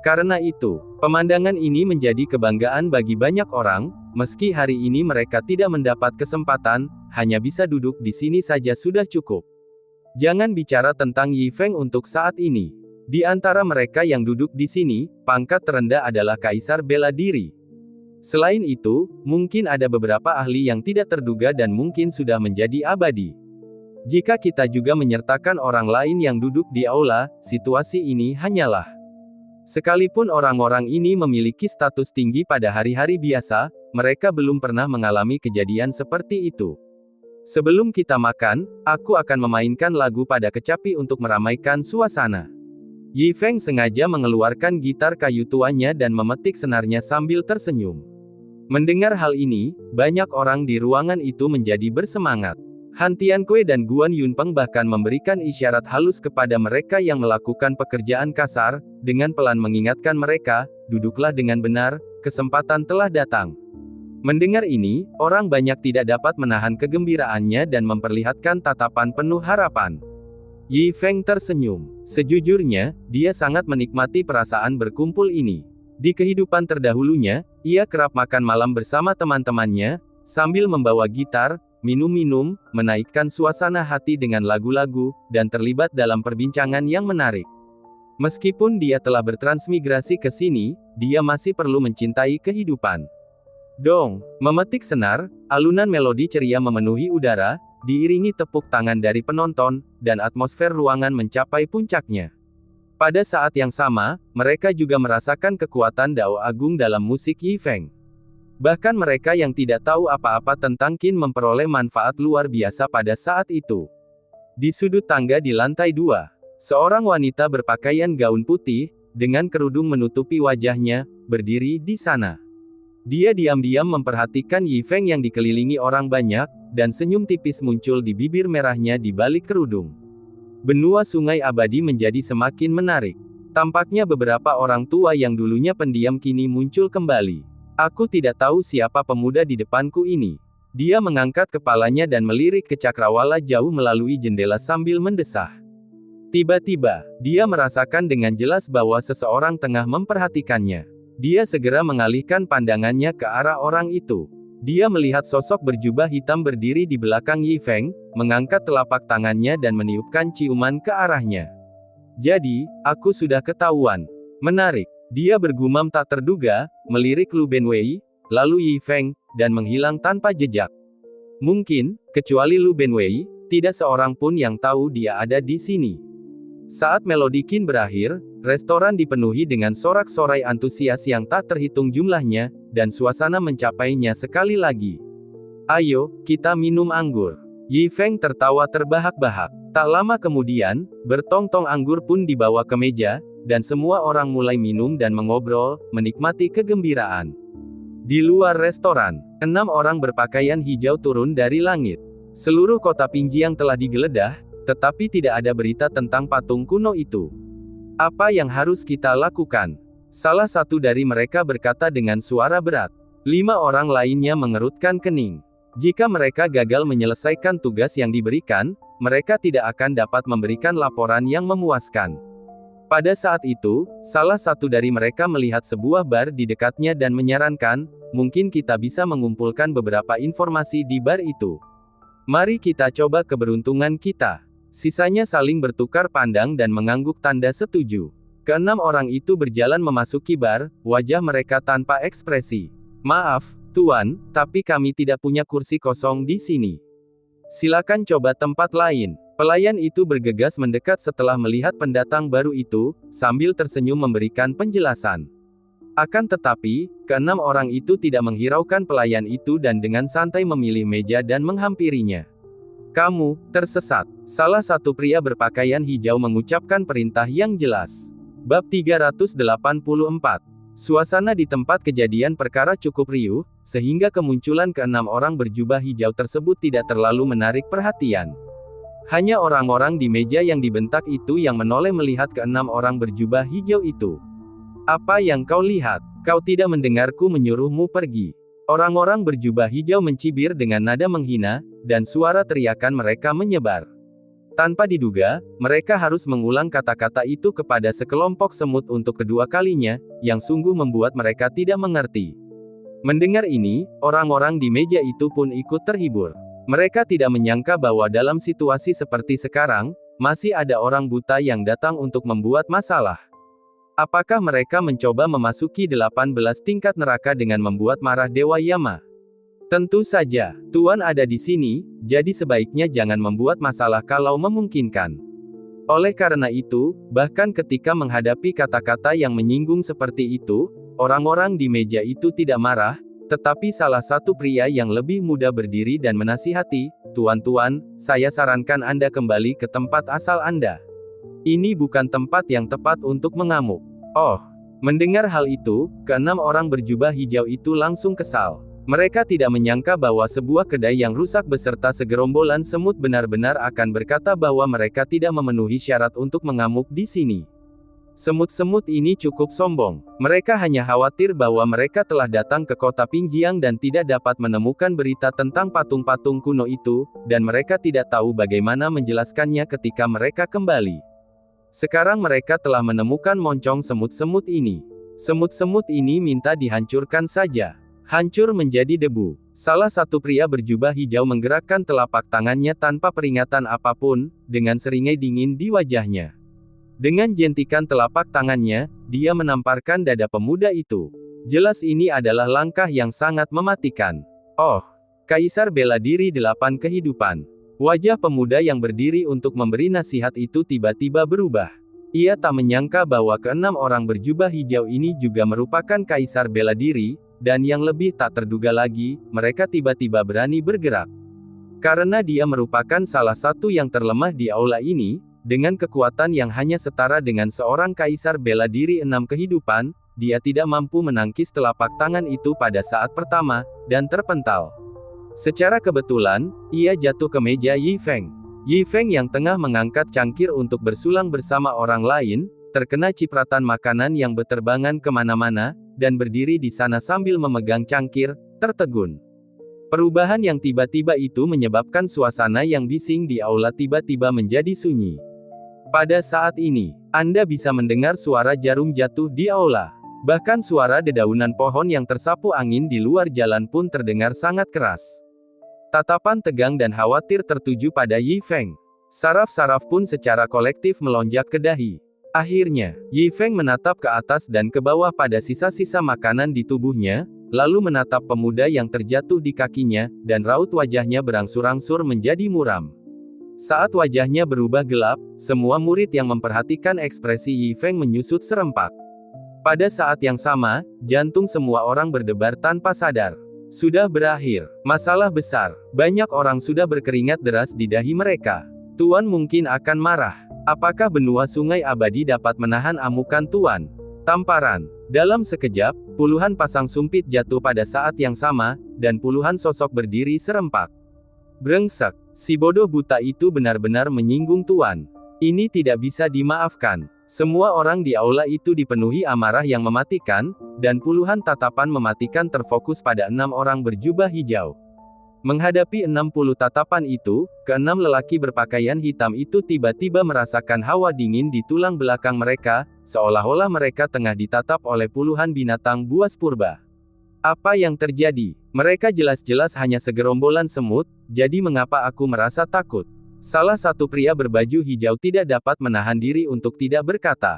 Karena itu, pemandangan ini menjadi kebanggaan bagi banyak orang, meski hari ini mereka tidak mendapat kesempatan, hanya bisa duduk di sini saja sudah cukup. Jangan bicara tentang Yi Feng untuk saat ini. Di antara mereka yang duduk di sini, pangkat terendah adalah Kaisar Bela Diri. Selain itu, mungkin ada beberapa ahli yang tidak terduga dan mungkin sudah menjadi abadi. Jika kita juga menyertakan orang lain yang duduk di aula, situasi ini hanyalah. Sekalipun orang-orang ini memiliki status tinggi pada hari-hari biasa, mereka belum pernah mengalami kejadian seperti itu. Sebelum kita makan, aku akan memainkan lagu pada kecapi untuk meramaikan suasana. Yi Feng sengaja mengeluarkan gitar kayu tuanya dan memetik senarnya sambil tersenyum. Mendengar hal ini, banyak orang di ruangan itu menjadi bersemangat. Han Tianque dan Guan Yunpeng bahkan memberikan isyarat halus kepada mereka yang melakukan pekerjaan kasar, dengan pelan mengingatkan mereka, duduklah dengan benar, kesempatan telah datang. Mendengar ini, orang banyak tidak dapat menahan kegembiraannya dan memperlihatkan tatapan penuh harapan. Yi Feng tersenyum. Sejujurnya, dia sangat menikmati perasaan berkumpul ini. Di kehidupan terdahulunya, ia kerap makan malam bersama teman-temannya, sambil membawa gitar, minum-minum, menaikkan suasana hati dengan lagu-lagu, dan terlibat dalam perbincangan yang menarik. Meskipun dia telah bertransmigrasi ke sini, dia masih perlu mencintai kehidupan. Dong, memetik senar, alunan melodi ceria memenuhi udara, diiringi tepuk tangan dari penonton, dan atmosfer ruangan mencapai puncaknya. Pada saat yang sama, mereka juga merasakan kekuatan Dao Agung dalam musik Yi Feng. Bahkan mereka yang tidak tahu apa-apa tentang Qin memperoleh manfaat luar biasa pada saat itu. Di sudut tangga di lantai 2, seorang wanita berpakaian gaun putih, dengan kerudung menutupi wajahnya, berdiri di sana. Dia diam-diam memperhatikan Yi Feng yang dikelilingi orang banyak, dan senyum tipis muncul di bibir merahnya di balik kerudung. Benua sungai abadi menjadi semakin menarik. Tampaknya beberapa orang tua yang dulunya pendiam kini muncul kembali. Aku tidak tahu siapa pemuda di depanku ini. Dia mengangkat kepalanya dan melirik ke cakrawala jauh melalui jendela sambil mendesah. Tiba-tiba, dia merasakan dengan jelas bahwa seseorang tengah memperhatikannya. Dia segera mengalihkan pandangannya ke arah orang itu. Dia melihat sosok berjubah hitam berdiri di belakang Yi Feng, mengangkat telapak tangannya dan meniupkan ciuman ke arahnya. Jadi, aku sudah ketahuan. Menarik. Dia bergumam tak terduga, melirik Lu Benwei, lalu Yi Feng, dan menghilang tanpa jejak. Mungkin, kecuali Lu Benwei, tidak seorang pun yang tahu dia ada di sini. Saat melodi Qin berakhir, restoran dipenuhi dengan sorak-sorai antusias yang tak terhitung jumlahnya, dan suasana mencapainya sekali lagi. Ayo, kita minum anggur. Yi Feng tertawa terbahak-bahak. Tak lama kemudian, bertong-tong anggur pun dibawa ke meja, dan semua orang mulai minum dan mengobrol, menikmati kegembiraan. Di luar restoran, 6 orang berpakaian hijau turun dari langit. Seluruh kota Pinjiang telah digeledah, tetapi tidak ada berita tentang patung kuno itu. Apa yang harus kita lakukan? Salah satu dari mereka berkata dengan suara berat. 5 orang lainnya mengerutkan kening. Jika mereka gagal menyelesaikan tugas yang diberikan, mereka tidak akan dapat memberikan laporan yang memuaskan. Pada saat itu, salah satu dari mereka melihat sebuah bar di dekatnya dan menyarankan, mungkin kita bisa mengumpulkan beberapa informasi di bar itu. Mari kita coba keberuntungan kita. Sisanya saling bertukar pandang dan mengangguk tanda setuju. Keenam orang itu berjalan memasuki bar, wajah mereka tanpa ekspresi. Maaf, Tuan, tapi kami tidak punya kursi kosong di sini. Silakan coba tempat lain. Pelayan itu bergegas mendekat setelah melihat pendatang baru itu, sambil tersenyum memberikan penjelasan. Akan tetapi, keenam orang itu tidak menghiraukan pelayan itu dan dengan santai memilih meja dan menghampirinya. Kamu tersesat. Salah satu pria berpakaian hijau mengucapkan perintah yang jelas. Bab 384. Suasana di tempat kejadian perkara cukup riuh, sehingga kemunculan keenam orang berjubah hijau tersebut tidak terlalu menarik perhatian. Hanya orang-orang di meja yang dibentak itu yang menoleh melihat keenam orang berjubah hijau itu. Apa yang kau lihat? Kau tidak mendengarku menyuruhmu pergi. Orang-orang berjubah hijau mencibir dengan nada menghina, dan suara teriakan mereka menyebar. Tanpa diduga, mereka harus mengulang kata-kata itu kepada sekelompok semut untuk kedua kalinya, yang sungguh membuat mereka tidak mengerti. Mendengar ini, orang-orang di meja itu pun ikut terhibur. Mereka tidak menyangka bahwa dalam situasi seperti sekarang, masih ada orang buta yang datang untuk membuat masalah. Apakah mereka mencoba memasuki 18 tingkat neraka dengan membuat marah Dewa Yama? Tentu saja, Tuan ada di sini, jadi sebaiknya jangan membuat masalah kalau memungkinkan. Oleh karena itu, bahkan ketika menghadapi kata-kata yang menyinggung seperti itu, orang-orang di meja itu tidak marah, tetapi salah satu pria yang lebih muda berdiri dan menasihati, Tuan-tuan, saya sarankan Anda kembali ke tempat asal Anda. Ini bukan tempat yang tepat untuk mengamuk. Oh, mendengar hal itu, keenam orang berjubah hijau itu langsung kesal. Mereka tidak menyangka bahwa sebuah kedai yang rusak beserta segerombolan semut benar-benar akan berkata bahwa mereka tidak memenuhi syarat untuk mengamuk di sini. Semut-semut ini cukup sombong. Mereka hanya khawatir bahwa mereka telah datang ke kota Pingjiang dan tidak dapat menemukan berita tentang patung-patung kuno itu, dan mereka tidak tahu bagaimana menjelaskannya ketika mereka kembali. Sekarang mereka telah menemukan moncong semut-semut ini. Semut-semut ini minta dihancurkan saja. Hancur menjadi debu. Salah satu pria berjubah hijau menggerakkan telapak tangannya tanpa peringatan apapun, dengan seringai dingin di wajahnya. Dengan jentikan telapak tangannya, dia menamparkan dada pemuda itu. Jelas ini adalah langkah yang sangat mematikan. Oh, Kaisar bela diri 8 kehidupan. Wajah pemuda yang berdiri untuk memberi nasihat itu tiba-tiba berubah. Ia tak menyangka bahwa keenam orang berjubah hijau ini juga merupakan kaisar bela diri, dan yang lebih tak terduga lagi, mereka tiba-tiba berani bergerak. Karena dia merupakan salah satu yang terlemah di aula ini, dengan kekuatan yang hanya setara dengan seorang kaisar bela diri 6 kehidupan, dia tidak mampu menangkis telapak tangan itu pada saat pertama, dan terpental. Secara kebetulan, ia jatuh ke meja Yi Feng. Yi Feng yang tengah mengangkat cangkir untuk bersulang bersama orang lain, terkena cipratan makanan yang berterbangan kemana-mana, dan berdiri di sana sambil memegang cangkir, tertegun. Perubahan yang tiba-tiba itu menyebabkan suasana yang bising di aula tiba-tiba menjadi sunyi. Pada saat ini, Anda bisa mendengar suara jarum jatuh di aula. Bahkan suara dedaunan pohon yang tersapu angin di luar jalan pun terdengar sangat keras. Tatapan tegang dan khawatir tertuju pada Yi Feng. Saraf-saraf pun secara kolektif melonjak ke dahi. Akhirnya, Yi Feng menatap ke atas dan ke bawah pada sisa-sisa makanan di tubuhnya, lalu menatap pemuda yang terjatuh di kakinya, dan raut wajahnya berangsur-angsur menjadi muram. Saat wajahnya berubah gelap, semua murid yang memperhatikan ekspresi Yi Feng menyusut serempak. Pada saat yang sama, jantung semua orang berdebar tanpa sadar. Sudah berakhir. Masalah besar. Banyak orang sudah berkeringat deras di dahi mereka. Tuan mungkin akan marah. Apakah benua sungai abadi dapat menahan amukan Tuan? Tamparan. Dalam sekejap, puluhan pasang sumpit jatuh pada saat yang sama, dan puluhan sosok berdiri serempak. Brengsek. Si bodoh buta itu benar-benar menyinggung Tuan. Ini tidak bisa dimaafkan. Semua orang di aula itu dipenuhi amarah yang mematikan, dan puluhan tatapan mematikan terfokus pada 6 orang berjubah hijau. Menghadapi 60 tatapan itu, keenam lelaki berpakaian hitam itu tiba-tiba merasakan hawa dingin di tulang belakang mereka, seolah-olah mereka tengah ditatap oleh puluhan binatang buas purba. Apa yang terjadi? Mereka jelas-jelas hanya segerombolan semut, jadi mengapa aku merasa takut? Salah satu pria berbaju hijau tidak dapat menahan diri untuk tidak berkata.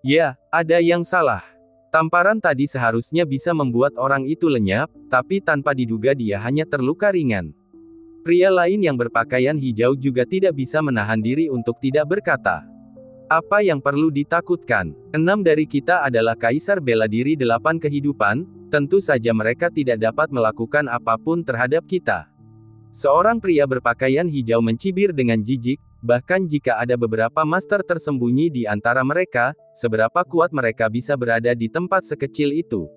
Ya, ada yang salah. Tamparan tadi seharusnya bisa membuat orang itu lenyap, tapi tanpa diduga dia hanya terluka ringan. Pria lain yang berpakaian hijau juga tidak bisa menahan diri untuk tidak berkata. Apa yang perlu ditakutkan? 6 dari kita adalah kaisar bela diri 8 kehidupan, tentu saja mereka tidak dapat melakukan apapun terhadap kita. Seorang pria berpakaian hijau mencibir dengan jijik, bahkan jika ada beberapa master tersembunyi di antara mereka, seberapa kuat mereka bisa berada di tempat sekecil itu.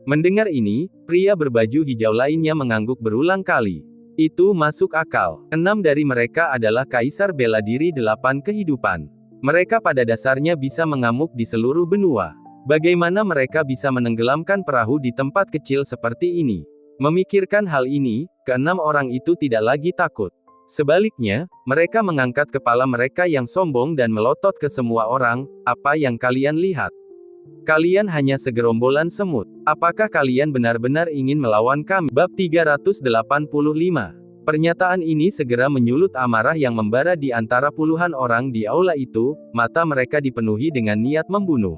Mendengar ini, pria berbaju hijau lainnya mengangguk berulang kali. Itu masuk akal. 6 dari mereka adalah kaisar bela diri 8 kehidupan. Mereka pada dasarnya bisa mengamuk di seluruh benua. Bagaimana mereka bisa menenggelamkan perahu di tempat kecil seperti ini? Memikirkan hal ini, keenam orang itu tidak lagi takut. Sebaliknya, mereka mengangkat kepala mereka yang sombong dan melotot ke semua orang. Apa yang kalian lihat? Kalian hanya segerombolan semut. Apakah kalian benar-benar ingin melawan kami? Bab 385. Pernyataan ini segera menyulut amarah yang membara di antara puluhan orang di aula itu, mata mereka dipenuhi dengan niat membunuh.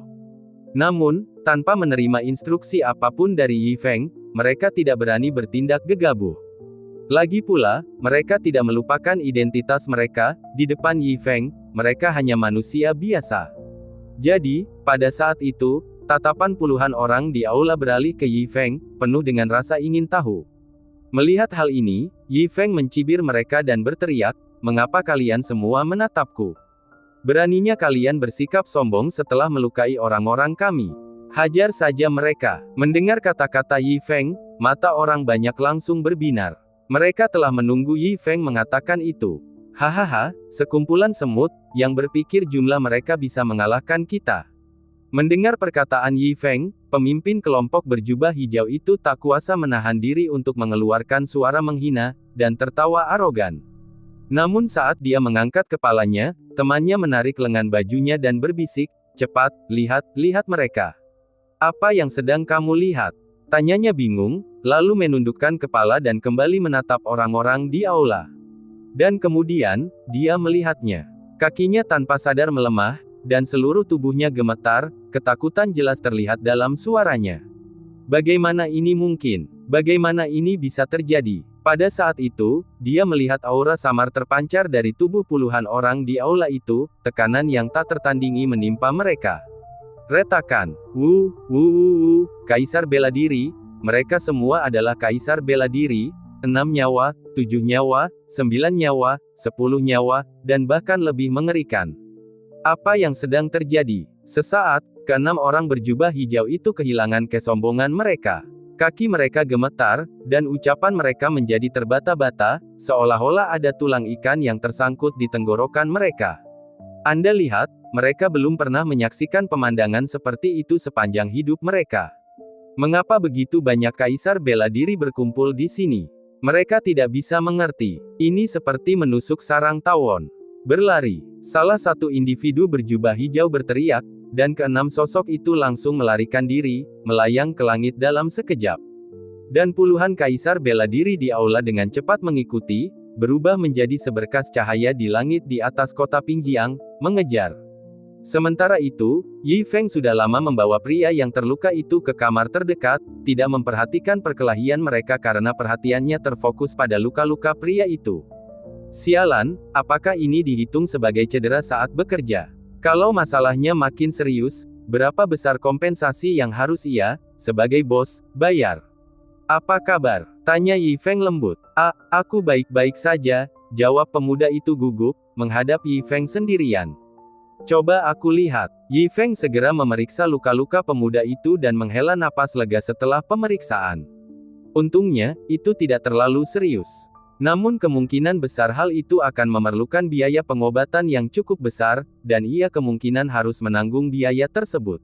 Namun, tanpa menerima instruksi apapun dari Yi Feng, mereka tidak berani bertindak gegabah. Lagi pula, mereka tidak melupakan identitas mereka, di depan Yi Feng, mereka hanya manusia biasa. Jadi, pada saat itu, tatapan puluhan orang di aula beralih ke Yi Feng, penuh dengan rasa ingin tahu. Melihat hal ini, Yi Feng mencibir mereka dan berteriak, "Mengapa kalian semua menatapku? Beraninya kalian bersikap sombong setelah melukai orang-orang kami. Hajar saja mereka." Mendengar kata-kata Yi Feng, mata orang banyak langsung berbinar. Mereka telah menunggu Yi Feng mengatakan itu. Hahaha, sekumpulan semut, yang berpikir jumlah mereka bisa mengalahkan kita. Mendengar perkataan Yi Feng, pemimpin kelompok berjubah hijau itu tak kuasa menahan diri untuk mengeluarkan suara menghina, dan tertawa arogan. Namun saat dia mengangkat kepalanya, temannya menarik lengan bajunya dan berbisik, "Cepat, lihat mereka." "Apa yang sedang kamu lihat?" tanyanya bingung, lalu menundukkan kepala dan kembali menatap orang-orang di aula. Dan kemudian, dia melihatnya. Kakinya tanpa sadar melemah, dan seluruh tubuhnya gemetar, ketakutan jelas terlihat dalam suaranya. Bagaimana ini mungkin? Bagaimana ini bisa terjadi? Pada saat itu, dia melihat aura samar terpancar dari tubuh puluhan orang di aula itu, tekanan yang tak tertandingi menimpa mereka. Retakan. Kaisar bela diri, mereka semua adalah kaisar bela diri, 6 nyawa, 7 nyawa, 9 nyawa, 10 nyawa, dan bahkan lebih mengerikan. Apa yang sedang terjadi? Sesaat, keenam orang berjubah hijau itu kehilangan kesombongan mereka. Kaki mereka gemetar, dan ucapan mereka menjadi terbata-bata, seolah-olah ada tulang ikan yang tersangkut di tenggorokan mereka. Anda lihat, mereka belum pernah menyaksikan pemandangan seperti itu sepanjang hidup mereka. Mengapa begitu banyak kaisar bela diri berkumpul di sini? Mereka tidak bisa mengerti. Ini seperti menusuk sarang tawon. Berlari. Salah satu individu berjubah hijau berteriak, dan keenam sosok itu langsung melarikan diri, melayang ke langit dalam sekejap. Dan puluhan kaisar bela diri di aula dengan cepat mengikuti, berubah menjadi seberkas cahaya di langit di atas kota Pingjiang, mengejar. Sementara itu, Yi Feng sudah lama membawa pria yang terluka itu ke kamar terdekat, tidak memperhatikan perkelahian mereka karena perhatiannya terfokus pada luka-luka pria itu. Sialan, apakah ini dihitung sebagai cedera saat bekerja? Kalau masalahnya makin serius, berapa besar kompensasi yang harus ia, sebagai bos, bayar? Apa kabar? Tanya Yi Feng lembut. Aku baik-baik saja, jawab pemuda itu gugup, menghadap Yi Feng sendirian. Coba aku lihat. Yi Feng segera memeriksa luka-luka pemuda itu dan menghela napas lega setelah pemeriksaan. Untungnya, itu tidak terlalu serius. Namun kemungkinan besar hal itu akan memerlukan biaya pengobatan yang cukup besar, dan ia kemungkinan harus menanggung biaya tersebut.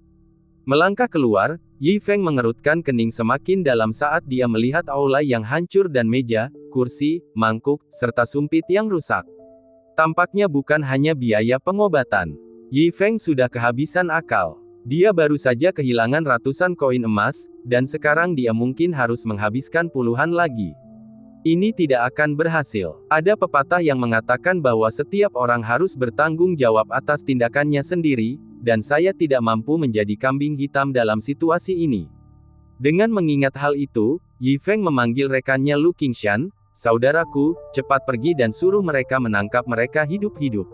Melangkah keluar, Yi Feng mengerutkan kening semakin dalam saat dia melihat aula yang hancur dan meja, kursi, mangkuk, serta sumpit yang rusak. Tampaknya bukan hanya biaya pengobatan. Yi Feng sudah kehabisan akal. Dia baru saja kehilangan ratusan koin emas, dan sekarang dia mungkin harus menghabiskan puluhan lagi. Ini tidak akan berhasil. Ada pepatah yang mengatakan bahwa setiap orang harus bertanggung jawab atas tindakannya sendiri, dan saya tidak mampu menjadi kambing hitam dalam situasi ini. Dengan mengingat hal itu, Yi Feng memanggil rekannya Lu Qingshan, "Saudaraku, cepat pergi dan suruh mereka menangkap mereka hidup-hidup."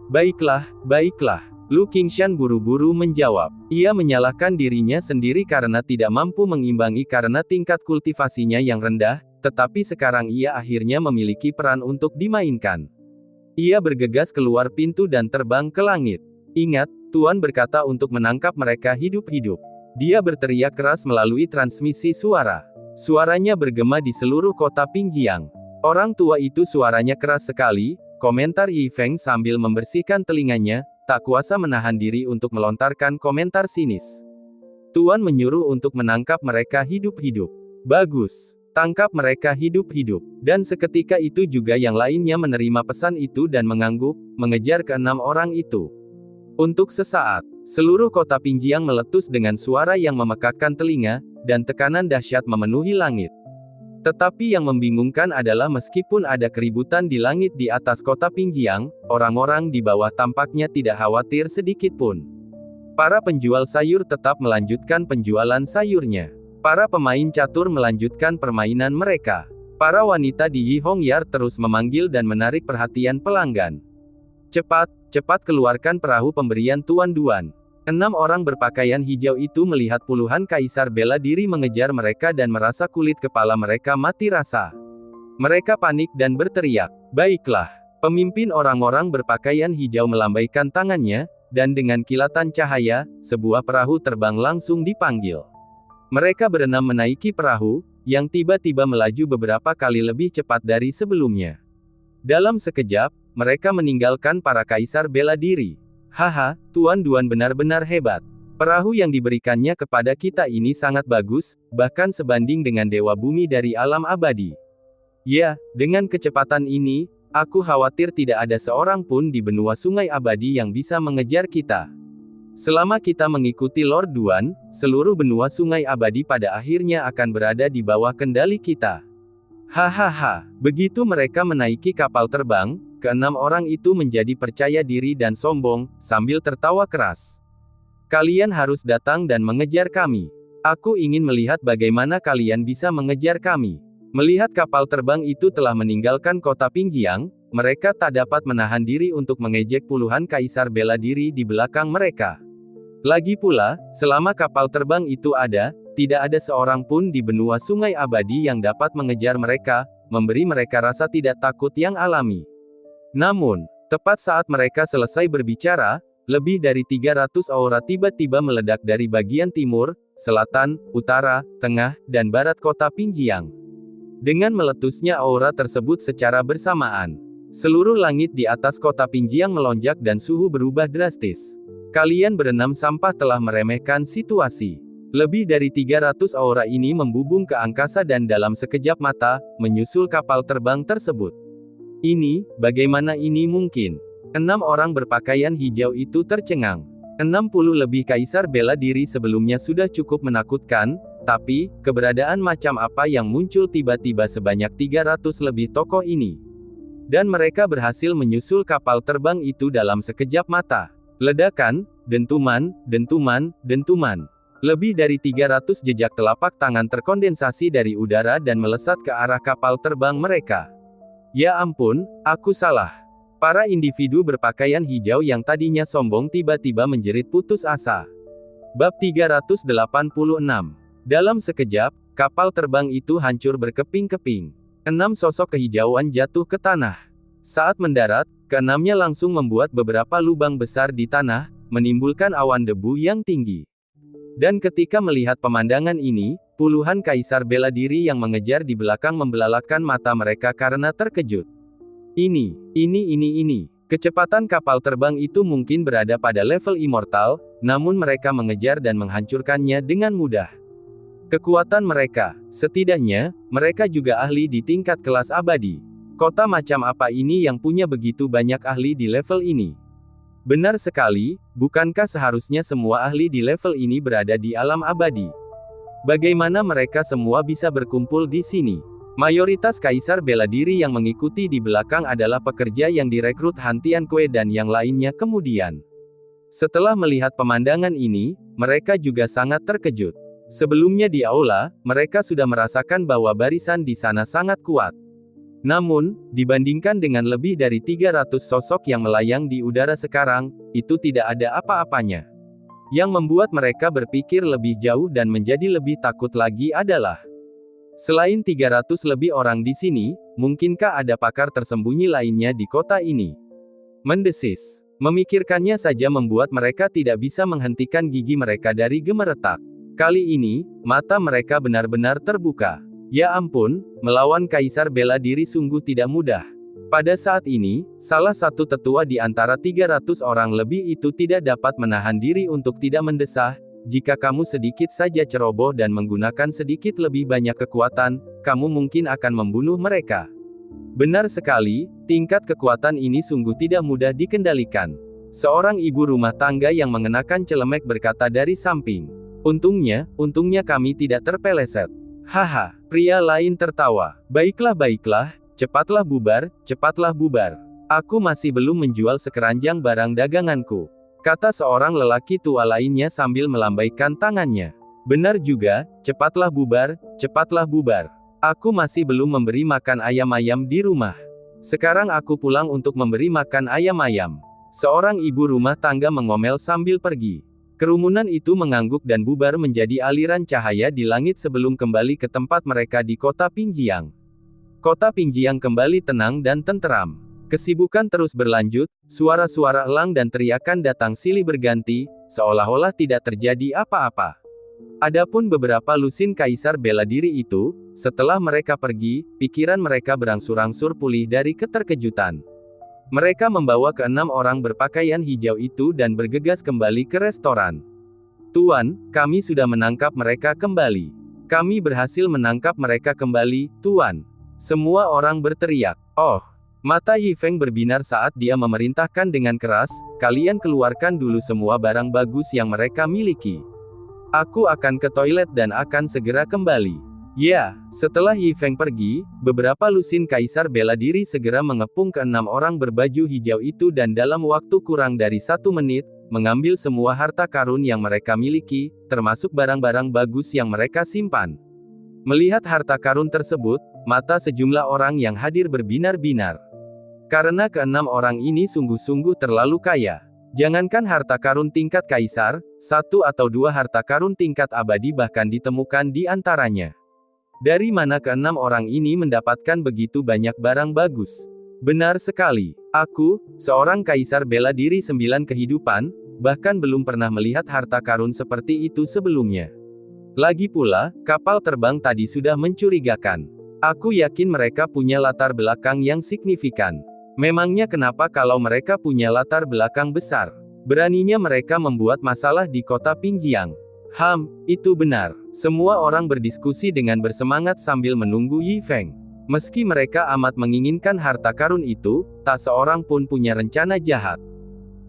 Baiklah. Lu Qingshan buru-buru menjawab. Ia menyalahkan dirinya sendiri karena tidak mampu mengimbangi karena tingkat kultivasinya yang rendah, tetapi sekarang ia akhirnya memiliki peran untuk dimainkan. Ia bergegas keluar pintu dan terbang ke langit. "Ingat, Tuan berkata untuk menangkap mereka hidup-hidup." Dia berteriak keras melalui transmisi suara. Suaranya bergema di seluruh kota Pingjiang. "Orang tua itu suaranya keras sekali," komentar Yi Feng sambil membersihkan telinganya, tak kuasa menahan diri untuk melontarkan komentar sinis. "Tuan menyuruh untuk menangkap mereka hidup-hidup. Bagus. Tangkap mereka hidup-hidup." Dan seketika itu juga yang lainnya menerima pesan itu dan mengangguk, mengejar keenam orang itu. Untuk sesaat, seluruh kota Pingjiang meletus dengan suara yang memekakkan telinga, dan tekanan dahsyat memenuhi langit. Tetapi yang membingungkan adalah meskipun ada keributan di langit di atas kota Pingjiang, orang-orang di bawah tampaknya tidak khawatir sedikit pun. Para penjual sayur tetap melanjutkan penjualan sayurnya. Para pemain catur melanjutkan permainan mereka. Para wanita di Yihongyar terus memanggil dan menarik perhatian pelanggan. Cepat keluarkan perahu pemberian Tuan Duan." 6 orang berpakaian hijau itu melihat puluhan kaisar bela diri mengejar mereka dan merasa kulit kepala mereka mati rasa. Mereka panik dan berteriak. "Baiklah." Pemimpin orang-orang berpakaian hijau melambaikan tangannya, dan dengan kilatan cahaya, sebuah perahu terbang langsung dipanggil. Mereka berenam menaiki perahu, yang tiba-tiba melaju beberapa kali lebih cepat dari sebelumnya. Dalam sekejap, mereka meninggalkan para kaisar bela diri. "Haha, Tuan Duan benar-benar hebat." Perahu yang diberikannya kepada kita ini sangat bagus, bahkan sebanding dengan dewa bumi dari alam abadi. Ya, dengan kecepatan ini, aku khawatir tidak ada seorang pun di benua sungai abadi yang bisa mengejar kita. Selama kita mengikuti Lord Duan, seluruh benua sungai abadi pada akhirnya akan berada di bawah kendali kita. Hahaha, begitu mereka menaiki kapal terbang, keenam orang itu menjadi percaya diri dan sombong, sambil tertawa keras. Kalian harus datang dan mengejar kami. Aku ingin melihat bagaimana kalian bisa mengejar kami. Melihat kapal terbang itu telah meninggalkan kota Pingjiang, mereka tak dapat menahan diri untuk mengejek puluhan kaisar bela diri di belakang mereka. Lagi pula, selama kapal terbang itu ada, tidak ada seorang pun di benua sungai abadi yang dapat mengejar mereka, memberi mereka rasa tidak takut yang alami. Namun, tepat saat mereka selesai berbicara, lebih dari 300 aura tiba-tiba meledak dari bagian timur, selatan, utara, tengah, dan barat kota Pingjiang. Dengan meletusnya aura tersebut secara bersamaan, seluruh langit di atas kota Pingjiang melonjak dan suhu berubah drastis. Kalian berenam sampah telah meremehkan situasi. Lebih dari 300 aura ini membubung ke angkasa dan dalam sekejap mata, menyusul kapal terbang tersebut. Bagaimana ini mungkin? 6 orang berpakaian hijau itu tercengang. 60 lebih kaisar bela diri sebelumnya sudah cukup menakutkan, tapi, keberadaan macam apa yang muncul tiba-tiba sebanyak 300 lebih tokoh ini? Dan mereka berhasil menyusul kapal terbang itu dalam sekejap mata. Ledakan, dentuman, dentuman, dentuman. Lebih dari 300 jejak telapak tangan terkondensasi dari udara dan melesat ke arah kapal terbang mereka. Ya ampun, aku salah. Para individu berpakaian hijau yang tadinya sombong tiba-tiba menjerit putus asa. Bab 386. Dalam sekejap, kapal terbang itu hancur berkeping-keping. 6 sosok kehijauan jatuh ke tanah. Saat mendarat, keenamnya langsung membuat beberapa lubang besar di tanah, menimbulkan awan debu yang tinggi. Dan ketika melihat pemandangan ini, puluhan kaisar bela diri yang mengejar di belakang membelalakkan mata mereka karena terkejut. Ini. Kecepatan kapal terbang itu mungkin berada pada level immortal, namun mereka mengejar dan menghancurkannya dengan mudah. Kekuatan mereka, setidaknya, mereka juga ahli di tingkat kelas abadi. Kota macam apa ini yang punya begitu banyak ahli di level ini? Benar sekali, bukankah seharusnya semua ahli di level ini berada di alam abadi? Bagaimana mereka semua bisa berkumpul di sini? Mayoritas kaisar bela diri yang mengikuti di belakang adalah pekerja yang direkrut Han Tianque dan yang lainnya kemudian. Setelah melihat pemandangan ini, mereka juga sangat terkejut. Sebelumnya di aula, mereka sudah merasakan bahwa barisan di sana sangat kuat. Namun, dibandingkan dengan lebih dari 300 sosok yang melayang di udara sekarang, itu tidak ada apa-apanya. Yang membuat mereka berpikir lebih jauh dan menjadi lebih takut lagi adalah, selain 300 lebih orang di sini, mungkinkah ada pakar tersembunyi lainnya di kota ini? Mendesis. Memikirkannya saja membuat mereka tidak bisa menghentikan gigi mereka dari gemeretak. Kali ini, mata mereka benar-benar terbuka. Ya ampun, melawan kaisar bela diri sungguh tidak mudah. Pada saat ini, salah satu tetua di antara 300 orang lebih itu tidak dapat menahan diri untuk tidak mendesah, jika kamu sedikit saja ceroboh dan menggunakan sedikit lebih banyak kekuatan, kamu mungkin akan membunuh mereka. Benar sekali, tingkat kekuatan ini sungguh tidak mudah dikendalikan. Seorang ibu rumah tangga yang mengenakan celemek berkata dari samping. Untungnya kami tidak terpeleset. Haha, pria lain tertawa. Baiklah, cepatlah bubar. Aku masih belum menjual sekeranjang barang daganganku, kata seorang lelaki tua lainnya sambil melambaikan tangannya. Benar juga, cepatlah bubar. Aku masih belum memberi makan ayam-ayam di rumah. Sekarang aku pulang untuk memberi makan ayam-ayam. Seorang ibu rumah tangga mengomel sambil pergi. Kerumunan itu mengangguk dan bubar menjadi aliran cahaya di langit sebelum kembali ke tempat mereka di kota Pingjiang. Kota Pingjiang kembali tenang dan tenteram. Kesibukan terus berlanjut, suara-suara elang dan teriakan datang silih berganti, seolah-olah tidak terjadi apa-apa. Adapun beberapa lusin kaisar bela diri itu, setelah mereka pergi, pikiran mereka berangsur-angsur pulih dari keterkejutan. Mereka membawa ke-6 orang berpakaian hijau itu dan bergegas kembali ke restoran. Tuan, kami sudah menangkap mereka kembali. Kami berhasil menangkap mereka kembali, Tuan. Semua orang berteriak. Oh. Mata Yi Feng berbinar saat dia memerintahkan dengan keras, kalian keluarkan dulu semua barang bagus yang mereka miliki. Aku akan ke toilet dan akan segera kembali. Ya, setelah Yi Feng pergi, beberapa lusin kaisar bela diri segera mengepung ke-6 orang berbaju hijau itu dan dalam waktu kurang dari 1 menit, mengambil semua harta karun yang mereka miliki, termasuk barang-barang bagus yang mereka simpan. Melihat harta karun tersebut, mata sejumlah orang yang hadir berbinar-binar. Karena ke-6 orang ini sungguh-sungguh terlalu kaya. Jangankan harta karun tingkat kaisar, 1 atau 2 harta karun tingkat abadi bahkan ditemukan di antaranya. Dari mana ke-6 orang ini mendapatkan begitu banyak barang bagus? Benar sekali. Aku, seorang kaisar bela diri 9 kehidupan, bahkan belum pernah melihat harta karun seperti itu sebelumnya. Lagi pula, kapal terbang tadi sudah mencurigakan. Aku yakin mereka punya latar belakang yang signifikan. Memangnya kenapa kalau mereka punya latar belakang besar? Beraninya mereka membuat masalah di kota Pingjiang. Itu benar. Semua orang berdiskusi dengan bersemangat sambil menunggu Yi Feng. Meski mereka amat menginginkan harta karun itu, tak seorang pun punya rencana jahat.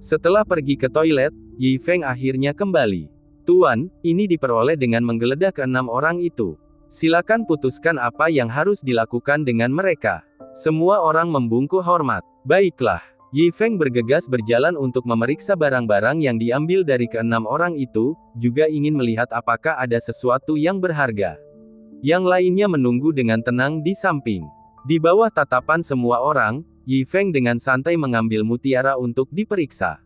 Setelah pergi ke toilet, Yi Feng akhirnya kembali. Tuan, ini diperoleh dengan menggeledah ke-6 orang itu. Silakan putuskan apa yang harus dilakukan dengan mereka. Semua orang membungkuk hormat. Baiklah. Yi Feng bergegas berjalan untuk memeriksa barang-barang yang diambil dari ke-6 orang itu, juga ingin melihat apakah ada sesuatu yang berharga. Yang lainnya menunggu dengan tenang di samping. Di bawah tatapan semua orang, Yi Feng dengan santai mengambil mutiara untuk diperiksa.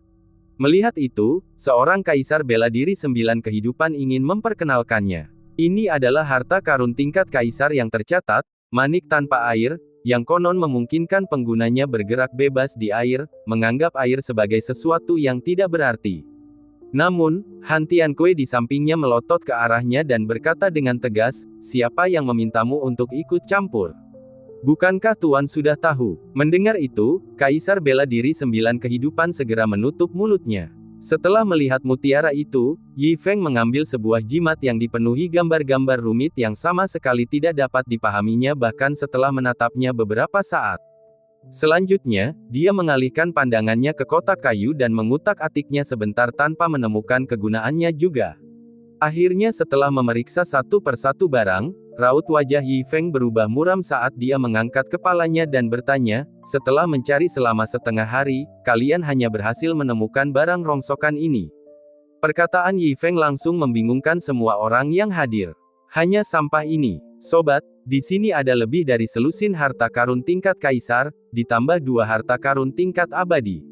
Melihat itu, seorang kaisar bela diri 9 kehidupan ingin memperkenalkannya. Ini adalah harta karun tingkat kaisar yang tercatat, manik tanpa air, yang konon memungkinkan penggunanya bergerak bebas di air, menganggap air sebagai sesuatu yang tidak berarti. Namun, Han Tianque di sampingnya melotot ke arahnya dan berkata dengan tegas, siapa yang memintamu untuk ikut campur? Bukankah Tuan sudah tahu? Mendengar itu, Kaisar bela diri 9 kehidupan segera menutup mulutnya. Setelah melihat mutiara itu, Yi Feng mengambil sebuah jimat yang dipenuhi gambar-gambar rumit yang sama sekali tidak dapat dipahaminya bahkan setelah menatapnya beberapa saat. Selanjutnya, dia mengalihkan pandangannya ke kotak kayu dan mengutak-atiknya sebentar tanpa menemukan kegunaannya juga. Akhirnya setelah memeriksa satu persatu barang, raut wajah Yi Feng berubah muram saat dia mengangkat kepalanya dan bertanya, setelah mencari selama setengah hari, kalian hanya berhasil menemukan barang rongsokan ini. Perkataan Yi Feng langsung membingungkan semua orang yang hadir. Hanya sampah ini, sobat, di sini ada lebih dari selusin harta karun tingkat kaisar, ditambah 2 harta karun tingkat abadi.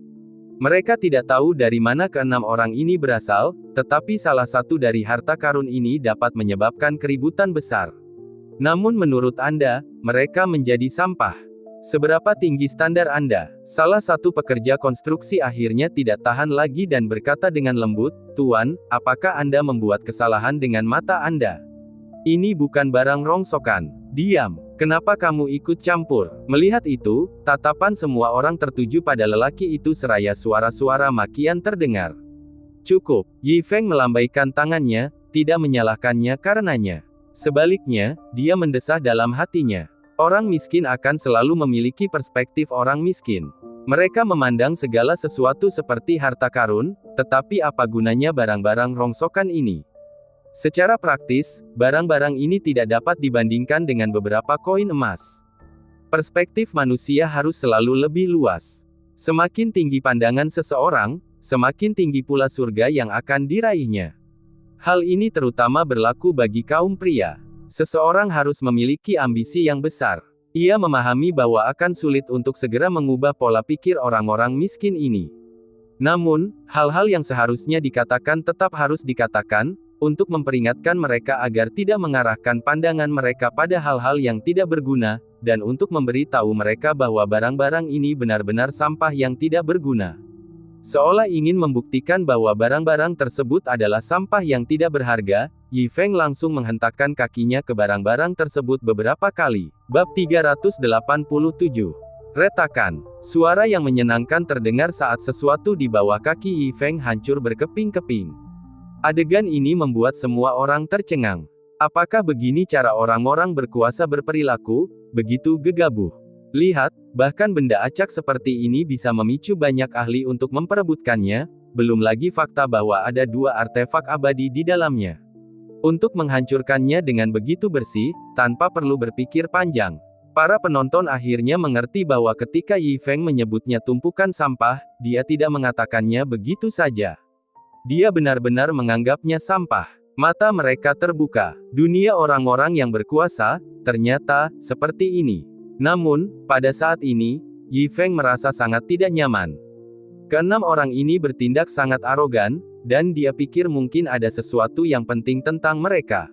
Mereka tidak tahu dari mana ke-6 orang ini berasal, tetapi salah satu dari harta karun ini dapat menyebabkan keributan besar. Namun menurut Anda, mereka menjadi sampah. Seberapa tinggi standar Anda? Salah satu pekerja konstruksi akhirnya tidak tahan lagi dan berkata dengan lembut, Tuan, apakah Anda membuat kesalahan dengan mata Anda? Ini bukan barang rongsokan. Diam. Kenapa kamu ikut campur? Melihat itu, tatapan semua orang tertuju pada lelaki itu seraya suara-suara makian terdengar. Cukup. Yi Feng melambaikan tangannya, tidak menyalahkannya karenanya. Sebaliknya, dia mendesah dalam hatinya. Orang miskin akan selalu memiliki perspektif orang miskin. Mereka memandang segala sesuatu seperti harta karun, tetapi apa gunanya barang-barang rongsokan ini? Secara praktis, barang-barang ini tidak dapat dibandingkan dengan beberapa koin emas. Perspektif manusia harus selalu lebih luas. Semakin tinggi pandangan seseorang, semakin tinggi pula surga yang akan diraihnya. Hal ini terutama berlaku bagi kaum pria. Seseorang harus memiliki ambisi yang besar. Ia memahami bahwa akan sulit untuk segera mengubah pola pikir orang-orang miskin ini. Namun, hal-hal yang seharusnya dikatakan tetap harus dikatakan, untuk memperingatkan mereka agar tidak mengarahkan pandangan mereka pada hal-hal yang tidak berguna, dan untuk memberi tahu mereka bahwa barang-barang ini benar-benar sampah yang tidak berguna. Seolah ingin membuktikan bahwa barang-barang tersebut adalah sampah yang tidak berharga, Yi Feng langsung menghentakkan kakinya ke barang-barang tersebut beberapa kali. Bab 387. Retakan. Suara yang menyenangkan terdengar saat sesuatu di bawah kaki Yi Feng hancur berkeping-keping. Adegan ini membuat semua orang tercengang. Apakah begini cara orang-orang berkuasa berperilaku? Begitu gegabah. Lihat, bahkan benda acak seperti ini bisa memicu banyak ahli untuk memperebutkannya, belum lagi fakta bahwa ada 2 artefak abadi di dalamnya. Untuk menghancurkannya dengan begitu bersih, tanpa perlu berpikir panjang. Para penonton akhirnya mengerti bahwa ketika Yi Feng menyebutnya tumpukan sampah, dia tidak mengatakannya begitu saja. Dia benar-benar menganggapnya sampah. Mata mereka terbuka. Dunia orang-orang yang berkuasa, ternyata, seperti ini. Namun, pada saat ini, Yi Feng merasa sangat tidak nyaman. Keenam orang ini bertindak sangat arogan, dan dia pikir mungkin ada sesuatu yang penting tentang mereka.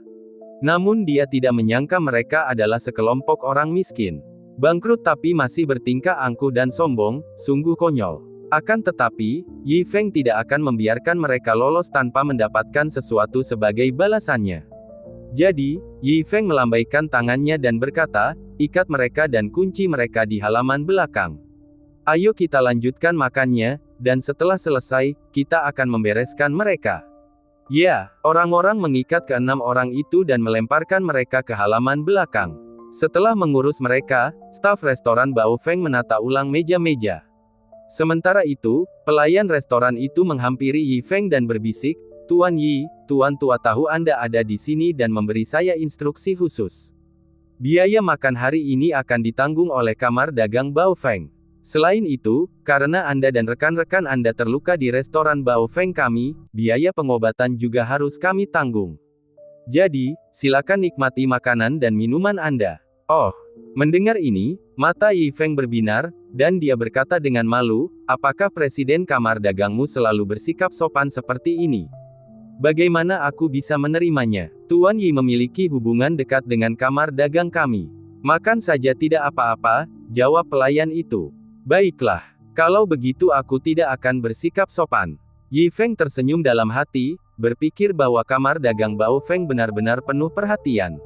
Namun dia tidak menyangka mereka adalah sekelompok orang miskin. Bangkrut tapi masih bertingkah angkuh dan sombong, sungguh konyol. Akan tetapi, Yi Feng tidak akan membiarkan mereka lolos tanpa mendapatkan sesuatu sebagai balasannya. Jadi, Yi Feng melambaikan tangannya dan berkata, ikat mereka dan kunci mereka di halaman belakang. Ayo kita lanjutkan makannya, dan setelah selesai, kita akan membereskan mereka. Ya, orang-orang mengikat ke-6 orang itu dan melemparkan mereka ke halaman belakang. Setelah mengurus mereka, staf restoran Bao Feng menata ulang meja-meja. Sementara itu, pelayan restoran itu menghampiri Yi Feng dan berbisik, Tuan Yi, Tuan tua tahu Anda ada di sini dan memberi saya instruksi khusus. Biaya makan hari ini akan ditanggung oleh kamar dagang Bao Feng. Selain itu, karena Anda dan rekan-rekan Anda terluka di restoran Bao Feng kami, biaya pengobatan juga harus kami tanggung. Jadi, silakan nikmati makanan dan minuman Anda. Oh, mendengar ini, mata Yi Feng berbinar, dan dia berkata dengan malu, apakah presiden kamar dagangmu selalu bersikap sopan seperti ini? Bagaimana aku bisa menerimanya? Tuan Yi memiliki hubungan dekat dengan kamar dagang kami. Makan saja tidak apa-apa, jawab pelayan itu. Baiklah, kalau begitu aku tidak akan bersikap sopan. Yi Feng tersenyum dalam hati, berpikir bahwa kamar dagang Bao Feng benar-benar penuh perhatian.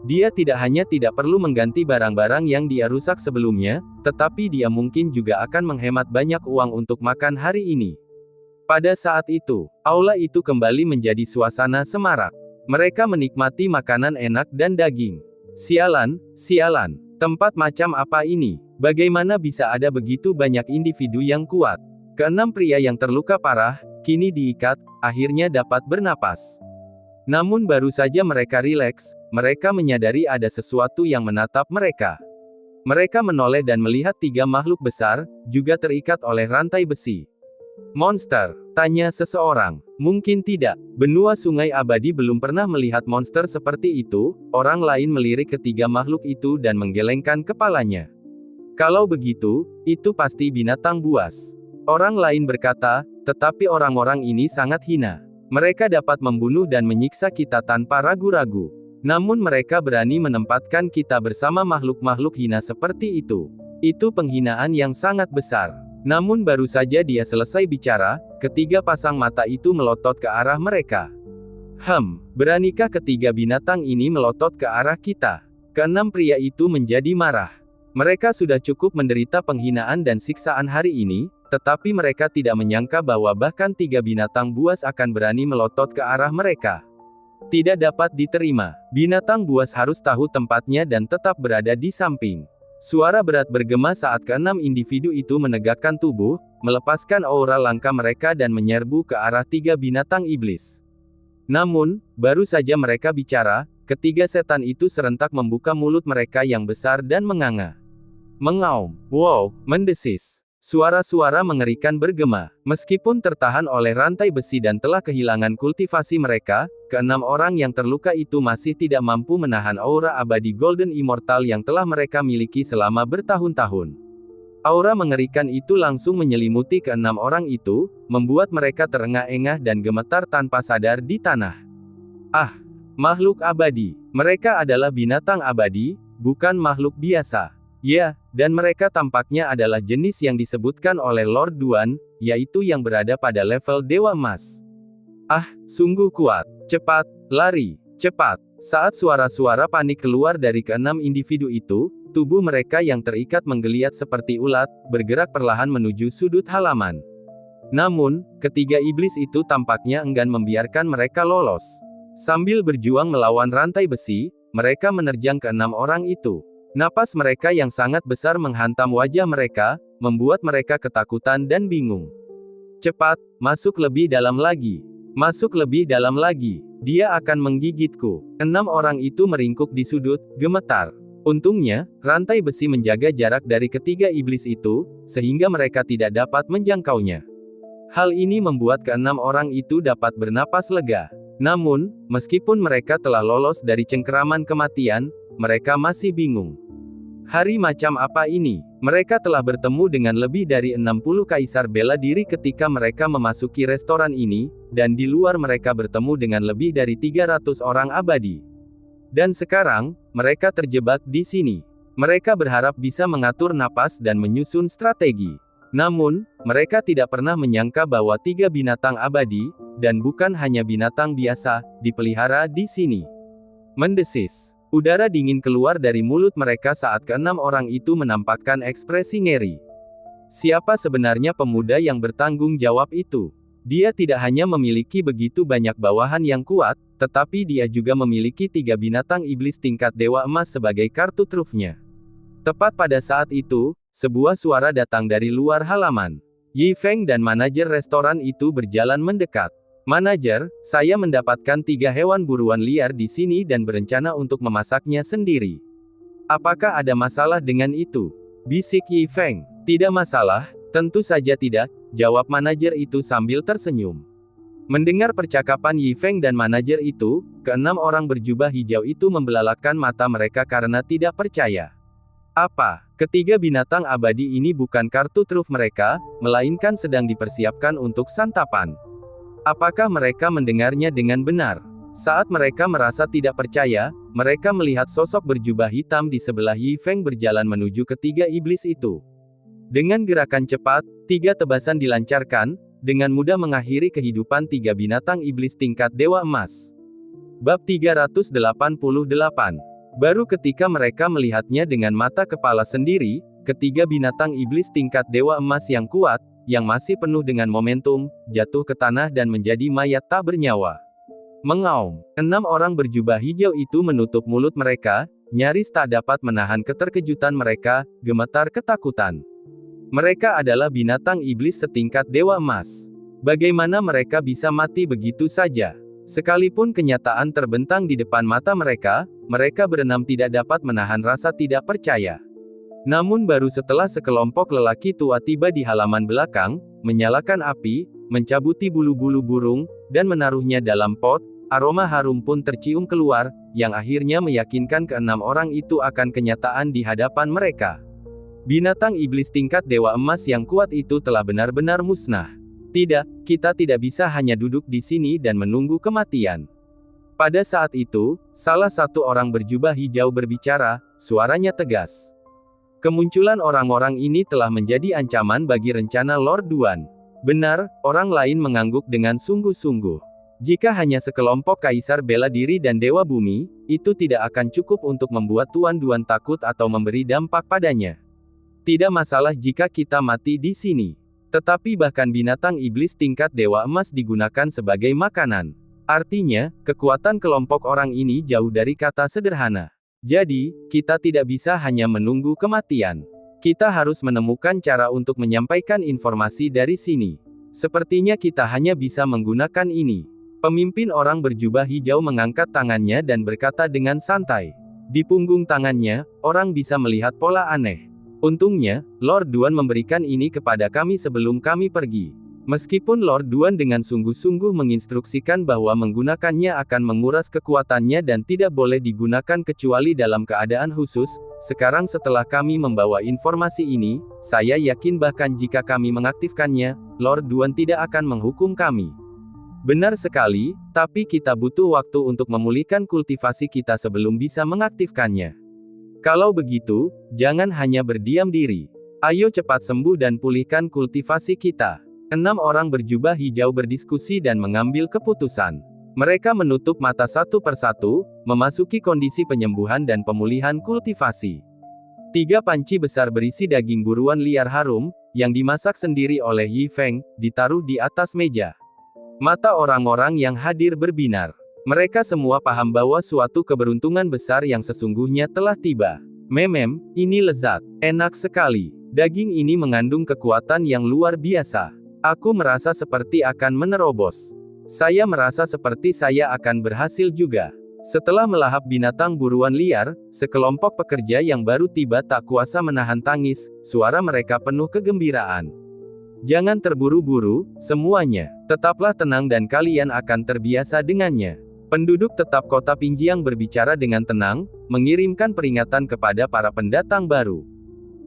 Dia tidak hanya tidak perlu mengganti barang-barang yang dia rusak sebelumnya, tetapi dia mungkin juga akan menghemat banyak uang untuk makan hari ini. Pada saat itu, aula itu kembali menjadi suasana semarak. Mereka menikmati makanan enak dan daging. Sialan, sialan. Tempat macam apa ini? Bagaimana bisa ada begitu banyak individu yang kuat? Keenam pria yang terluka parah, kini diikat, akhirnya dapat bernapas. Namun baru saja mereka rileks, mereka menyadari ada sesuatu yang menatap mereka. Mereka menoleh dan melihat 3 makhluk besar, juga terikat oleh rantai besi. Monster, tanya seseorang. Mungkin tidak. Benua Sungai Abadi belum pernah melihat monster seperti itu. Orang lain melirik ketiga makhluk itu dan menggelengkan kepalanya. Kalau begitu, itu pasti binatang buas. Orang lain berkata, tetapi orang-orang ini sangat hina. Mereka dapat membunuh dan menyiksa kita tanpa ragu-ragu. Namun mereka berani menempatkan kita bersama makhluk-makhluk hina seperti itu. Itu penghinaan yang sangat besar. Namun baru saja dia selesai bicara, ketiga pasang mata itu melotot ke arah mereka. Beranikah ketiga binatang ini melotot ke arah kita? Keenam pria itu menjadi marah. Mereka sudah cukup menderita penghinaan dan siksaan hari ini, tetapi mereka tidak menyangka bahwa bahkan 3 binatang buas akan berani melotot ke arah mereka. Tidak dapat diterima. Binatang buas harus tahu tempatnya dan tetap berada di samping. Suara berat bergema saat keenam individu itu menegakkan tubuh, melepaskan aura langka mereka dan menyerbu ke arah 3 binatang iblis. Namun, baru saja mereka bicara, ketiga setan itu serentak membuka mulut mereka yang besar dan menganga. Mengaum, wow, mendesis. Suara-suara mengerikan bergema. Meskipun tertahan oleh rantai besi dan telah kehilangan kultivasi mereka, keenam orang yang terluka itu masih tidak mampu menahan aura abadi Golden Immortal yang telah mereka miliki selama bertahun-tahun. Aura mengerikan itu langsung menyelimuti keenam orang itu, membuat mereka terengah-engah dan gemetar tanpa sadar di tanah. Makhluk abadi. Mereka adalah binatang abadi, bukan makhluk biasa. Ya, dan mereka tampaknya adalah jenis yang disebutkan oleh Lord Duan, yaitu yang berada pada level Dewa Emas. Sungguh kuat. Cepat, lari, cepat. Saat suara-suara panik keluar dari keenam individu itu, tubuh mereka yang terikat menggeliat seperti ulat, bergerak perlahan menuju sudut halaman. Namun, ketiga iblis itu tampaknya enggan membiarkan mereka lolos. Sambil berjuang melawan rantai besi, mereka menerjang ke-6 orang itu. Napas mereka yang sangat besar menghantam wajah mereka, membuat mereka ketakutan dan bingung. Cepat, masuk lebih dalam lagi. Masuk lebih dalam lagi. Dia akan menggigitku. 6 orang itu meringkuk di sudut, gemetar. Untungnya, rantai besi menjaga jarak dari ketiga iblis itu, sehingga mereka tidak dapat menjangkaunya. Hal ini membuat ke-6 orang itu dapat bernapas lega. Namun, meskipun mereka telah lolos dari cengkeraman kematian, mereka masih bingung. Hari macam apa ini? Mereka telah bertemu dengan lebih dari 60 kaisar bela diri ketika mereka memasuki restoran ini, dan di luar mereka bertemu dengan lebih dari 300 orang abadi. Dan sekarang, mereka terjebak di sini. Mereka berharap bisa mengatur napas dan menyusun strategi. Namun, mereka tidak pernah menyangka bahwa 3 binatang abadi, dan bukan hanya binatang biasa, dipelihara di sini. Mendesis. Udara dingin keluar dari mulut mereka saat ke-6 orang itu menampakkan ekspresi ngeri. Siapa sebenarnya pemuda yang bertanggung jawab itu? Dia tidak hanya memiliki begitu banyak bawahan yang kuat, tetapi dia juga memiliki 3 binatang iblis tingkat dewa emas sebagai kartu trufnya. Tepat pada saat itu, sebuah suara datang dari luar halaman. Yi Feng dan manajer restoran itu berjalan mendekat. Manajer, saya mendapatkan 3 hewan buruan liar di sini dan berencana untuk memasaknya sendiri. Apakah ada masalah dengan itu? Bisik Yi Feng. Tidak masalah, tentu saja tidak, jawab manajer itu sambil tersenyum. Mendengar percakapan Yi Feng dan manajer itu, ke-6 orang berjubah hijau itu membelalakkan mata mereka karena tidak percaya. Apa? Ketiga binatang abadi ini bukan kartu truf mereka, melainkan sedang dipersiapkan untuk santapan. Apakah mereka mendengarnya dengan benar? Saat mereka merasa tidak percaya, mereka melihat sosok berjubah hitam di sebelah Yi Feng berjalan menuju ketiga iblis itu. Dengan gerakan cepat, 3 tebasan dilancarkan, dengan mudah mengakhiri kehidupan 3 binatang iblis tingkat dewa emas. Bab 388. Baru ketika mereka melihatnya dengan mata kepala sendiri, ketiga binatang iblis tingkat dewa emas yang kuat, yang masih penuh dengan momentum, jatuh ke tanah dan menjadi mayat tak bernyawa. Mengaum. 6 orang berjubah hijau itu menutup mulut mereka, nyaris tak dapat menahan keterkejutan mereka, gemetar ketakutan. Mereka adalah binatang iblis setingkat dewa emas. Bagaimana mereka bisa mati begitu saja? Sekalipun kenyataan terbentang di depan mata mereka, mereka berenam tidak dapat menahan rasa tidak percaya. Namun baru setelah sekelompok lelaki tua tiba di halaman belakang, menyalakan api, mencabuti bulu-bulu burung, dan menaruhnya dalam pot, aroma harum pun tercium keluar, yang akhirnya meyakinkan ke-6 orang itu akan kenyataan di hadapan mereka. Binatang iblis tingkat dewa emas yang kuat itu telah benar-benar musnah. Tidak, kita tidak bisa hanya duduk di sini dan menunggu kematian. Pada saat itu, salah satu orang berjubah hijau berbicara, suaranya tegas. Kemunculan orang-orang ini telah menjadi ancaman bagi rencana Lord Duan. Benar, orang lain mengangguk dengan sungguh-sungguh. Jika hanya sekelompok kaisar bela diri dan dewa bumi, itu tidak akan cukup untuk membuat Tuan Duan takut atau memberi dampak padanya. Tidak masalah jika kita mati di sini. Tetapi bahkan binatang iblis tingkat dewa emas digunakan sebagai makanan. Artinya, kekuatan kelompok orang ini jauh dari kata sederhana. Jadi, kita tidak bisa hanya menunggu kematian. Kita harus menemukan cara untuk menyampaikan informasi dari sini. Sepertinya kita hanya bisa menggunakan ini. Pemimpin orang berjubah hijau mengangkat tangannya dan berkata dengan santai. Di punggung tangannya, orang bisa melihat pola aneh. Untungnya, Lord Duan memberikan ini kepada kami sebelum kami pergi. Meskipun Lord Duan dengan sungguh-sungguh menginstruksikan bahwa menggunakannya akan menguras kekuatannya dan tidak boleh digunakan kecuali dalam keadaan khusus, sekarang setelah kami membawa informasi ini, saya yakin bahkan jika kami mengaktifkannya, Lord Duan tidak akan menghukum kami. Benar sekali, tapi kita butuh waktu untuk memulihkan kultivasi kita sebelum bisa mengaktifkannya. Kalau begitu, jangan hanya berdiam diri. Ayo cepat sembuh dan pulihkan kultivasi kita. 6 orang berjubah hijau berdiskusi dan mengambil keputusan. Mereka menutup mata satu persatu, memasuki kondisi penyembuhan dan pemulihan kultivasi. 3 panci besar berisi daging buruan liar harum, yang dimasak sendiri oleh Yi Feng, ditaruh di atas meja. Mata orang-orang yang hadir berbinar. Mereka semua paham bahwa suatu keberuntungan besar yang sesungguhnya telah tiba. Memem, ini lezat. Enak sekali. Daging ini mengandung kekuatan yang luar biasa. Aku merasa seperti akan menerobos. Saya merasa seperti saya akan berhasil juga. Setelah melahap binatang buruan liar, sekelompok pekerja yang baru tiba tak kuasa menahan tangis, suara mereka penuh kegembiraan. Jangan terburu-buru, semuanya. Tetaplah tenang dan kalian akan terbiasa dengannya. Penduduk tetap kota Pinjiang berbicara dengan tenang, mengirimkan peringatan kepada para pendatang baru.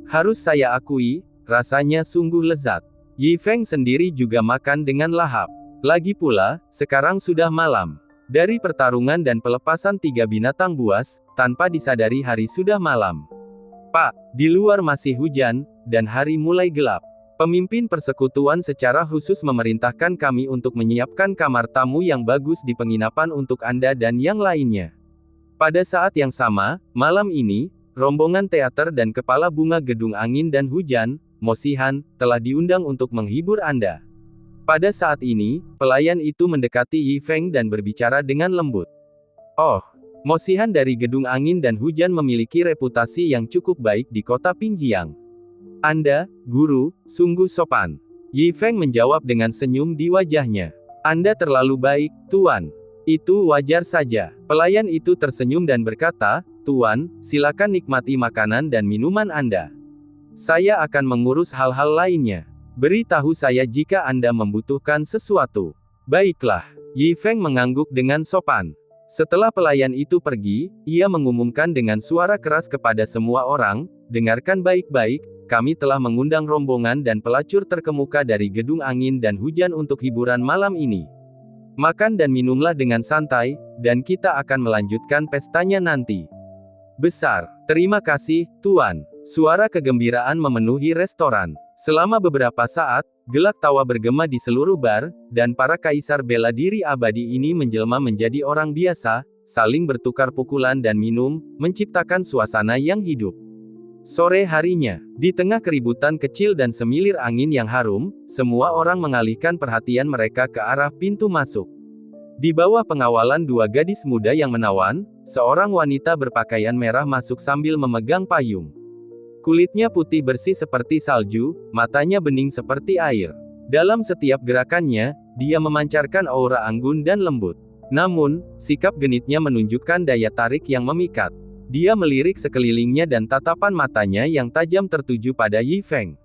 Harus saya akui, rasanya sungguh lezat. Yi Feng sendiri juga makan dengan lahap. Lagi pula, sekarang sudah malam. Dari pertarungan dan pelepasan 3 binatang buas, tanpa disadari hari sudah malam. Pak, di luar masih hujan, dan hari mulai gelap. Pemimpin persekutuan secara khusus memerintahkan kami untuk menyiapkan kamar tamu yang bagus di penginapan untuk Anda dan yang lainnya. Pada saat yang sama, malam ini, rombongan teater dan kepala bunga Gedung Angin dan Hujan, Mo Xihan, telah diundang untuk menghibur Anda. Pada saat ini, pelayan itu mendekati Yi Feng dan berbicara dengan lembut. Oh, Mo Xihan dari Gedung Angin dan Hujan memiliki reputasi yang cukup baik di kota Pinjiang. Anda, guru, sungguh sopan. Yi Feng menjawab dengan senyum di wajahnya. Anda terlalu baik, Tuan. Itu wajar saja. Pelayan itu tersenyum dan berkata, Tuan, silakan nikmati makanan dan minuman Anda. Saya akan mengurus hal-hal lainnya. Beritahu saya jika Anda membutuhkan sesuatu. Baiklah. Yi Feng mengangguk dengan sopan. Setelah pelayan itu pergi, ia mengumumkan dengan suara keras kepada semua orang, dengarkan baik-baik, kami telah mengundang rombongan dan pelacur terkemuka dari Gedung Angin dan Hujan untuk hiburan malam ini. Makan dan minumlah dengan santai, dan kita akan melanjutkan pestanya nanti. Besar. Terima kasih, Tuan. Suara kegembiraan memenuhi restoran. Selama beberapa saat, gelak tawa bergema di seluruh bar, dan para kaisar bela diri abadi ini menjelma menjadi orang biasa, saling bertukar pukulan dan minum, menciptakan suasana yang hidup. Sore harinya, di tengah keributan kecil dan semilir angin yang harum, semua orang mengalihkan perhatian mereka ke arah pintu masuk. Di bawah pengawalan 2 gadis muda yang menawan, seorang wanita berpakaian merah masuk sambil memegang payung. Kulitnya putih bersih seperti salju, matanya bening seperti air. Dalam setiap gerakannya, dia memancarkan aura anggun dan lembut. Namun, sikap genitnya menunjukkan daya tarik yang memikat. Dia melirik sekelilingnya dan tatapan matanya yang tajam tertuju pada Yi Feng.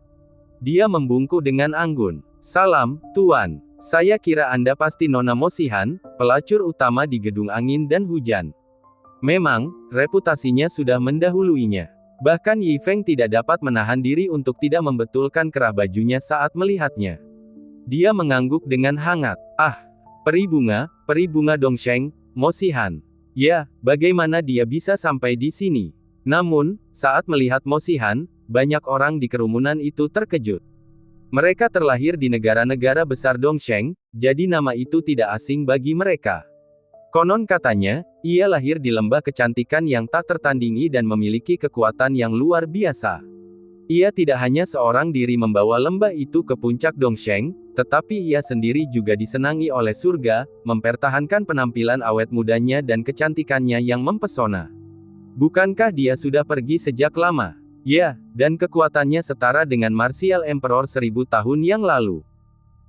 Dia membungkuk dengan anggun. Salam, Tuan. Saya kira Anda pasti Nona Mo Xihan, pelacur utama di Gedung Angin dan Hujan. Memang, reputasinya sudah mendahuluinya. Bahkan Yi Feng tidak dapat menahan diri untuk tidak membetulkan kerah bajunya saat melihatnya. Dia mengangguk dengan hangat. Ah, peri bunga Dongsheng, Mo Xihan. Ya, bagaimana dia bisa sampai di sini? Namun, saat melihat Mo Xihan, banyak orang di kerumunan itu terkejut. Mereka terlahir di negara-negara besar Dongsheng, jadi nama itu tidak asing bagi mereka. Konon katanya, ia lahir di lembah kecantikan yang tak tertandingi dan memiliki kekuatan yang luar biasa. Ia tidak hanya seorang diri membawa lembah itu ke puncak Dongsheng, tetapi ia sendiri juga disenangi oleh surga, mempertahankan penampilan awet mudanya dan kecantikannya yang mempesona. Bukankah dia sudah pergi sejak lama? Ya, dan kekuatannya setara dengan Martial Emperor 1000 tahun yang lalu.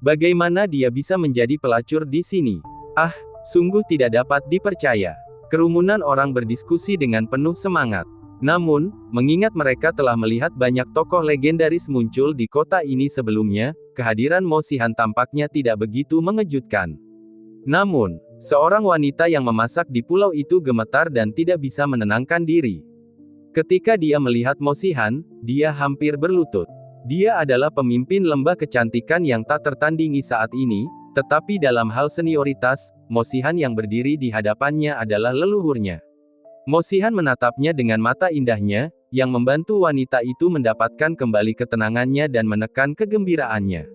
Bagaimana dia bisa menjadi pelacur di sini? Ah, sungguh tidak dapat dipercaya. Kerumunan orang berdiskusi dengan penuh semangat. Namun, mengingat mereka telah melihat banyak tokoh legendaris muncul di kota ini sebelumnya, kehadiran Mo Xihan tampaknya tidak begitu mengejutkan. Namun, seorang wanita yang memasak di pulau itu gemetar dan tidak bisa menenangkan diri. Ketika dia melihat Mo Xihan, dia hampir berlutut. Dia adalah pemimpin lembah kecantikan yang tak tertandingi saat ini, tetapi dalam hal senioritas, Mo Xihan yang berdiri di hadapannya adalah leluhurnya. Mo Xihan menatapnya dengan mata indahnya, yang membantu wanita itu mendapatkan kembali ketenangannya dan menekan kegembiraannya.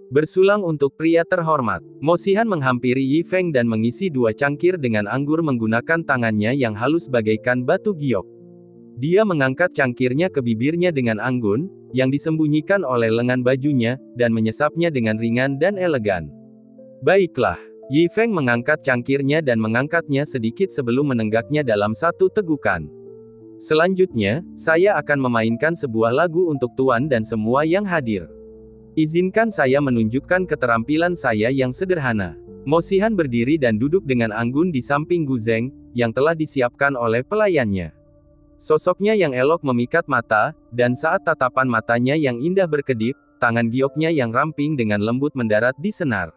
Bersulang untuk pria terhormat. Mo Xihan menghampiri Yi Feng dan mengisi 2 cangkir dengan anggur menggunakan tangannya yang halus bagaikan batu giok. Dia mengangkat cangkirnya ke bibirnya dengan anggun, yang disembunyikan oleh lengan bajunya, dan menyesapnya dengan ringan dan elegan. Baiklah. Yi Feng mengangkat cangkirnya dan mengangkatnya sedikit sebelum menenggaknya dalam satu tegukan. Selanjutnya, saya akan memainkan sebuah lagu untuk Tuan dan semua yang hadir. Izinkan saya menunjukkan keterampilan saya yang sederhana. Mo Xihan berdiri dan duduk dengan anggun di samping Gu Zeng, yang telah disiapkan oleh pelayannya. Sosoknya yang elok memikat mata, dan saat tatapan matanya yang indah berkedip, tangan gioknya yang ramping dengan lembut mendarat di senar.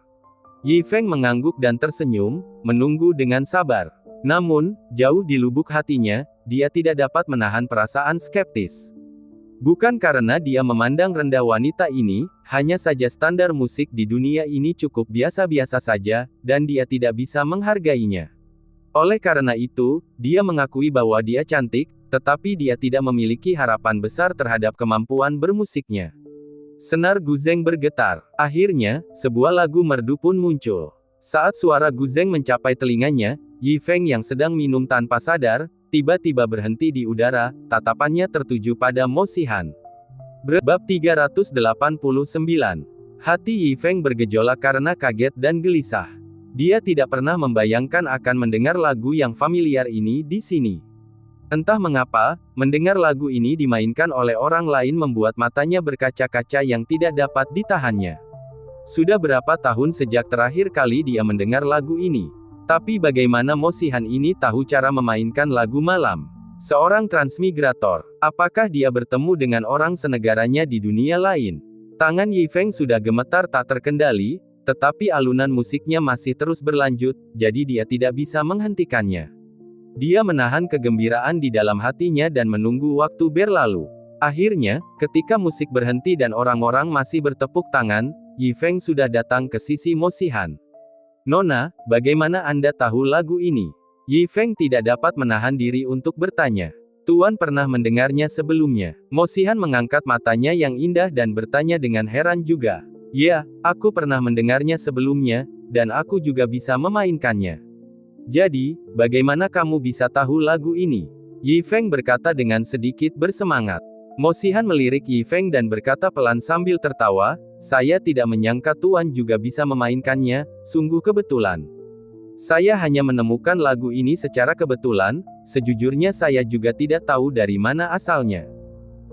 Yi Feng mengangguk dan tersenyum, menunggu dengan sabar. Namun, jauh di lubuk hatinya, dia tidak dapat menahan perasaan skeptis. Bukan karena dia memandang rendah wanita ini, hanya saja standar musik di dunia ini cukup biasa-biasa saja, dan dia tidak bisa menghargainya. Oleh karena itu, dia mengakui bahwa dia cantik, tetapi dia tidak memiliki harapan besar terhadap kemampuan bermusiknya. Senar Gu Zeng bergetar. Akhirnya, sebuah lagu merdu pun muncul. Saat suara Gu Zeng mencapai telinganya, Yi Feng yang sedang minum tanpa sadar, tiba-tiba berhenti di udara, tatapannya tertuju pada Mo Xihan. Bab 389. Hati Yi Feng bergejolak karena kaget dan gelisah. Dia tidak pernah membayangkan akan mendengar lagu yang familiar ini di sini. Entah mengapa, mendengar lagu ini dimainkan oleh orang lain membuat matanya berkaca-kaca yang tidak dapat ditahannya. Sudah berapa tahun sejak terakhir kali dia mendengar lagu ini? Tapi bagaimana Mo Xihan ini tahu cara memainkan lagu malam? Seorang transmigrator. Apakah dia bertemu dengan orang senegaranya di dunia lain? Tangan Yi Feng sudah gemetar tak terkendali, tetapi alunan musiknya masih terus berlanjut, jadi dia tidak bisa menghentikannya. Dia menahan kegembiraan di dalam hatinya dan menunggu waktu berlalu. Akhirnya, ketika musik berhenti dan orang-orang masih bertepuk tangan, Yi Feng sudah datang ke sisi Mo Xihan. "Nona, bagaimana Anda tahu lagu ini?" Yi Feng tidak dapat menahan diri untuk bertanya. "Tuan pernah mendengarnya sebelumnya?" Mo Xihan mengangkat matanya yang indah dan bertanya dengan heran juga. "Ya, aku pernah mendengarnya sebelumnya, dan aku juga bisa memainkannya." "Jadi, bagaimana kamu bisa tahu lagu ini?" Yi Feng berkata dengan sedikit bersemangat. Mo Xihan melirik Yi Feng dan berkata pelan sambil tertawa, "Saya tidak menyangka Tuan juga bisa memainkannya, sungguh kebetulan. Saya hanya menemukan lagu ini secara kebetulan, sejujurnya saya juga tidak tahu dari mana asalnya."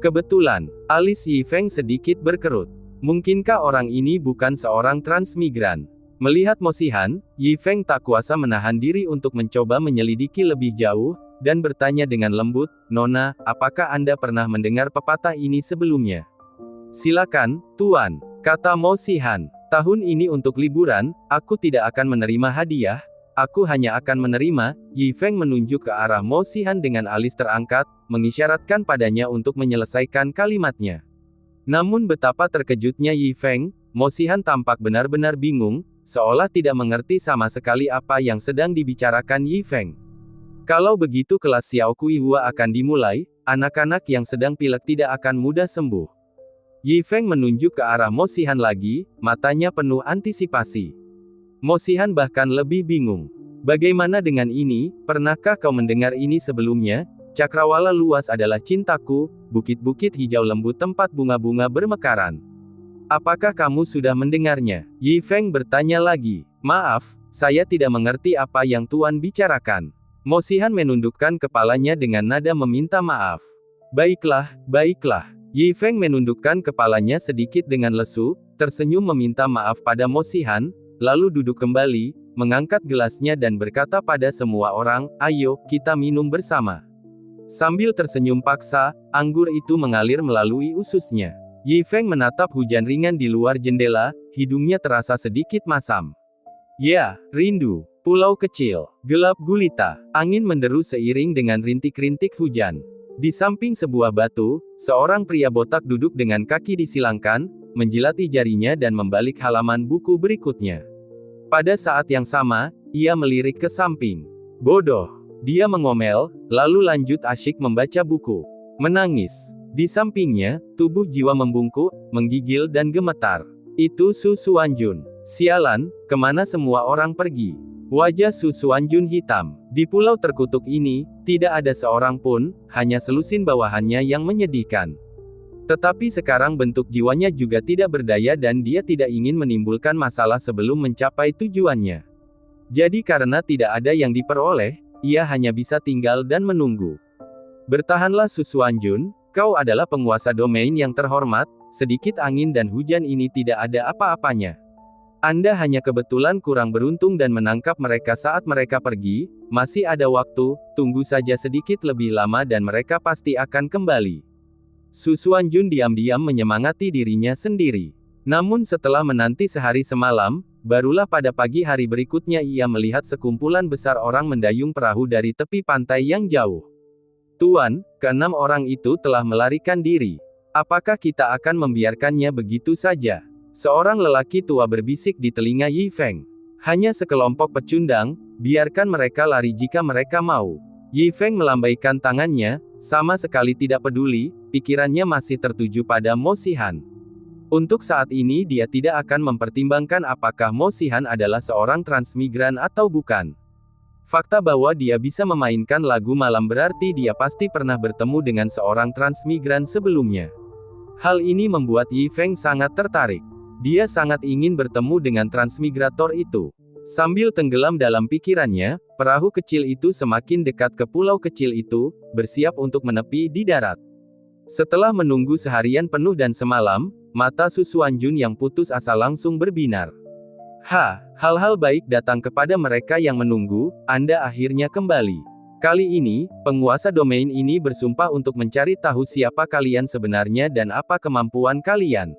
"Kebetulan." Alis Yi Feng sedikit berkerut. Mungkinkah orang ini bukan seorang transmigran? Melihat Mo Xihan, Yi Feng tak kuasa menahan diri untuk mencoba menyelidiki lebih jauh, dan bertanya dengan lembut, "Nona, apakah Anda pernah mendengar pepatah ini sebelumnya?" "Silakan, Tuan," kata Mo Xihan. "Tahun ini untuk liburan, aku tidak akan menerima hadiah, aku hanya akan menerima." Yi Feng menunjuk ke arah Mo Xihan dengan alis terangkat, mengisyaratkan padanya untuk menyelesaikan kalimatnya. Namun betapa terkejutnya Yi Feng, Mo Xihan tampak benar-benar bingung, seolah tidak mengerti sama sekali apa yang sedang dibicarakan Yi Feng. Kalau begitu kelas Xiao Kui Hua akan dimulai, anak-anak yang sedang pilek tidak akan mudah sembuh. Yi Feng menunjuk ke arah Mo Xihan lagi, matanya penuh antisipasi. Mo Xihan bahkan lebih bingung. "Bagaimana dengan ini, pernahkah kau mendengar ini sebelumnya? Cakrawala luas adalah cintaku, bukit-bukit hijau lembut tempat bunga-bunga bermekaran. Apakah kamu sudah mendengarnya?" Yi Feng bertanya lagi. "Maaf, saya tidak mengerti apa yang Tuan bicarakan." Mo Xihan menundukkan kepalanya dengan nada meminta maaf. "Baiklah, baiklah." Yi Feng menundukkan kepalanya sedikit dengan lesu, tersenyum meminta maaf pada Mo Xihan, lalu duduk kembali, mengangkat gelasnya dan berkata pada semua orang, "Ayo, kita minum bersama." Sambil tersenyum paksa, anggur itu mengalir melalui ususnya. Yi Feng menatap hujan ringan di luar jendela, hidungnya terasa sedikit masam. "Ya, rindu. Pulau kecil, gelap gulita, angin menderu seiring dengan rintik-rintik hujan. Di samping sebuah batu, seorang pria botak duduk dengan kaki disilangkan, menjilati jarinya dan membalik halaman buku berikutnya. Pada saat yang sama, ia melirik ke samping. "Bodoh," dia mengomel, lalu lanjut asyik membaca buku. Menangis. Di sampingnya, tubuh jiwa membungkuk, menggigil dan gemetar. "Itu Su Xuanjun. Sialan, kemana semua orang pergi?" Wajah Su Xuanjun hitam. Di pulau terkutuk ini, tidak ada seorang pun, hanya selusin bawahannya yang menyedihkan. Tetapi sekarang bentuk jiwanya juga tidak berdaya dan dia tidak ingin menimbulkan masalah sebelum mencapai tujuannya. Jadi karena tidak ada yang diperoleh, ia hanya bisa tinggal dan menunggu. Bertahanlah Su Xuanjun, kau adalah penguasa domain yang terhormat, sedikit angin dan hujan ini tidak ada apa-apanya. Anda hanya kebetulan kurang beruntung dan menangkap mereka saat mereka pergi, masih ada waktu, tunggu saja sedikit lebih lama dan mereka pasti akan kembali. Su Xuanjun diam-diam menyemangati dirinya sendiri. Namun setelah menanti sehari semalam, barulah pada pagi hari berikutnya ia melihat sekumpulan besar orang mendayung perahu dari tepi pantai yang jauh. Tuan, keenam orang itu telah melarikan diri. Apakah kita akan membiarkannya begitu saja? Seorang lelaki tua berbisik di telinga Yi Feng. Hanya sekelompok pecundang, biarkan mereka lari jika mereka mau. Yi Feng melambaikan tangannya, sama sekali tidak peduli, pikirannya masih tertuju pada Mo Xihan. Untuk saat ini dia tidak akan mempertimbangkan apakah Mo Xihan adalah seorang transmigran atau bukan. Fakta bahwa dia bisa memainkan lagu malam berarti dia pasti pernah bertemu dengan seorang transmigran sebelumnya. Hal ini membuat Yi Feng sangat tertarik. Dia sangat ingin bertemu dengan transmigrator itu. Sambil tenggelam dalam pikirannya, perahu kecil itu semakin dekat ke pulau kecil itu, bersiap untuk menepi di darat. Setelah menunggu seharian penuh dan semalam, mata Su Xuanjun yang putus asa langsung berbinar. Hal-hal baik datang kepada mereka yang menunggu, Anda akhirnya kembali. Kali ini, penguasa domain ini bersumpah untuk mencari tahu siapa kalian sebenarnya dan apa kemampuan kalian.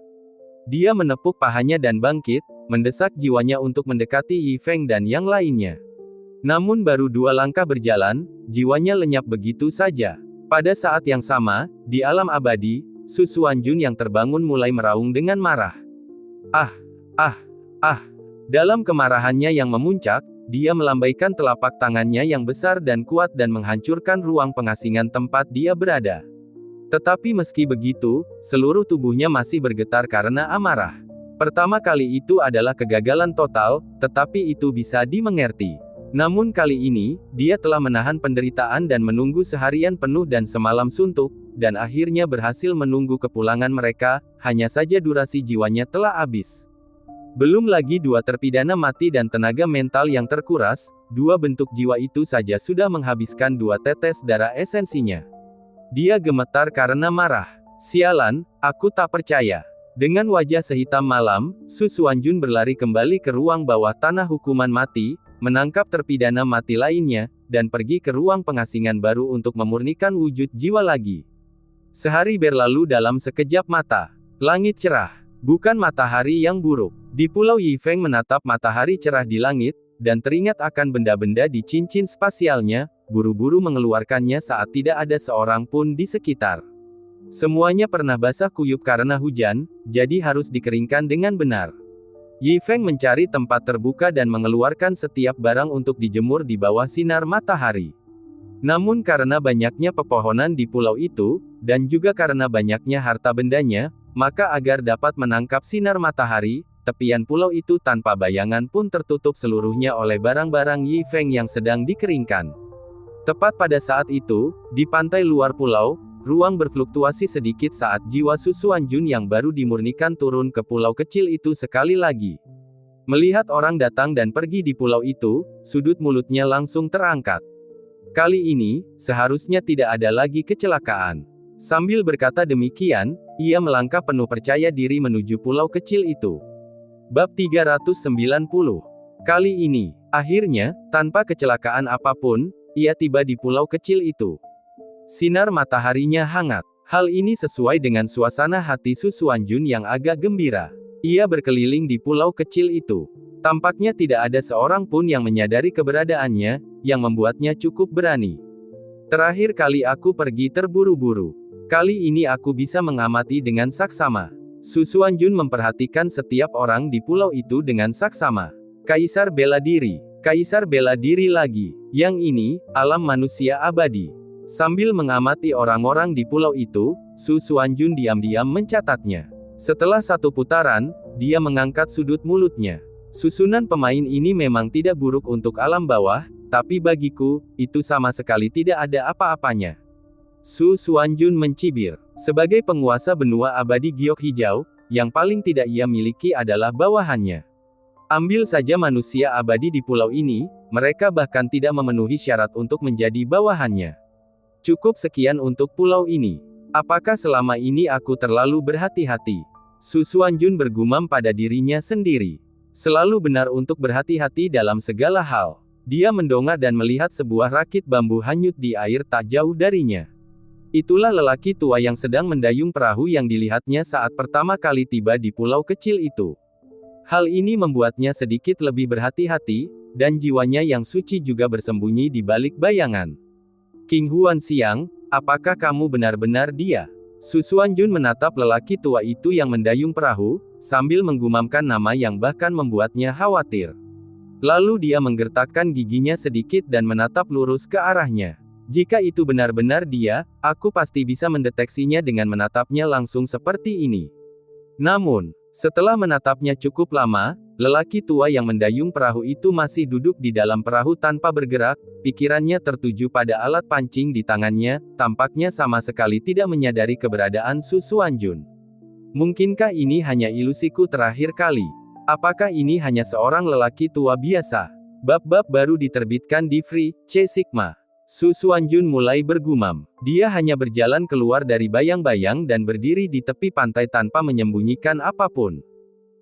Dia menepuk pahanya dan bangkit, mendesak jiwanya untuk mendekati Yi Feng dan yang lainnya. Namun baru 2 langkah berjalan, jiwanya lenyap begitu saja. Pada saat yang sama, di alam abadi, Su Xuanjun yang terbangun mulai meraung dengan marah. Dalam kemarahannya yang memuncak, dia melambaikan telapak tangannya yang besar dan kuat dan menghancurkan ruang pengasingan tempat dia berada. Tetapi meski begitu, seluruh tubuhnya masih bergetar karena amarah. Pertama kali itu adalah kegagalan total, tetapi itu bisa dimengerti. Namun kali ini, dia telah menahan penderitaan dan menunggu seharian penuh dan semalam suntuk, dan akhirnya berhasil menunggu kepulangan mereka, hanya saja durasi jiwanya telah habis. Belum lagi 2 terpidana mati dan tenaga mental yang terkuras, 2 bentuk jiwa itu saja sudah menghabiskan 2 tetes darah esensinya. Dia gemetar karena marah. Sialan, aku tak percaya. Dengan wajah sehitam malam, Su Xuanjun berlari kembali ke ruang bawah tanah hukuman mati, menangkap terpidana mati lainnya, dan pergi ke ruang pengasingan baru untuk memurnikan wujud jiwa lagi. Sehari berlalu dalam sekejap mata. Langit cerah. Bukan matahari yang buruk. Di Pulau Yi Feng menatap matahari cerah di langit, dan teringat akan benda-benda di cincin spasialnya, buru-buru mengeluarkannya saat tidak ada seorang pun di sekitar. Semuanya pernah basah kuyup karena hujan, jadi harus dikeringkan dengan benar. Yi Feng mencari tempat terbuka dan mengeluarkan setiap barang untuk dijemur di bawah sinar matahari. Namun karena banyaknya pepohonan di pulau itu, dan juga karena banyaknya harta bendanya, maka agar dapat menangkap sinar matahari, tepian pulau itu tanpa bayangan pun tertutup seluruhnya oleh barang-barang Yi Feng yang sedang dikeringkan. Tepat pada saat itu, di pantai luar pulau, ruang berfluktuasi sedikit saat jiwa Su Xuanjun yang baru dimurnikan turun ke pulau kecil itu sekali lagi. Melihat orang datang dan pergi di pulau itu, sudut mulutnya langsung terangkat. Kali ini, seharusnya tidak ada lagi kecelakaan. Sambil berkata demikian, ia melangkah penuh percaya diri menuju pulau kecil itu. Bab 390. Kali ini, akhirnya, tanpa kecelakaan apapun, ia tiba di pulau kecil itu. Sinar mataharinya hangat. Hal ini sesuai dengan suasana hati Su Xuanjun yang agak gembira. Ia berkeliling di pulau kecil itu. Tampaknya tidak ada seorang pun yang menyadari keberadaannya, yang membuatnya cukup berani. Terakhir kali aku pergi terburu-buru. Kali ini aku bisa mengamati dengan saksama. Su Xuanjun memperhatikan setiap orang di pulau itu dengan saksama. Kaisar bela diri. Kaisar bela diri lagi. Yang ini, alam manusia abadi. Sambil mengamati orang-orang di pulau itu, Su Xuanjun diam-diam mencatatnya. Setelah 1 putaran, dia mengangkat sudut mulutnya. Susunan pemain ini memang tidak buruk untuk alam bawah, tapi bagiku, itu sama sekali tidak ada apa-apanya. Su Xuanjun mencibir. Sebagai penguasa benua abadi giok hijau, yang paling tidak ia miliki adalah bawahannya. Ambil saja manusia abadi di pulau ini, mereka bahkan tidak memenuhi syarat untuk menjadi bawahannya. Cukup sekian untuk pulau ini. Apakah selama ini aku terlalu berhati-hati? Su Xuanjun bergumam pada dirinya sendiri. Selalu benar untuk berhati-hati dalam segala hal. Dia mendongak dan melihat sebuah rakit bambu hanyut di air tak jauh darinya. Itulah lelaki tua yang sedang mendayung perahu yang dilihatnya saat pertama kali tiba di pulau kecil itu. Hal ini membuatnya sedikit lebih berhati-hati, dan jiwanya yang suci juga bersembunyi di balik bayangan. King Huanxiang, apakah kamu benar-benar dia? Su Xuanjun menatap lelaki tua itu yang mendayung perahu, sambil menggumamkan nama yang bahkan membuatnya khawatir. Lalu dia menggertakkan giginya sedikit dan menatap lurus ke arahnya. Jika itu benar-benar dia, aku pasti bisa mendeteksinya dengan menatapnya langsung seperti ini. Namun, setelah menatapnya cukup lama, lelaki tua yang mendayung perahu itu masih duduk di dalam perahu tanpa bergerak, pikirannya tertuju pada alat pancing di tangannya, tampaknya sama sekali tidak menyadari keberadaan Su Xuanjun. Mungkinkah ini hanya ilusiku terakhir kali? Apakah ini hanya seorang lelaki tua biasa? Bab-bab baru diterbitkan di Free, C Sigma. Su Xuanjun mulai bergumam. Dia hanya berjalan keluar dari bayang-bayang dan berdiri di tepi pantai tanpa menyembunyikan apapun.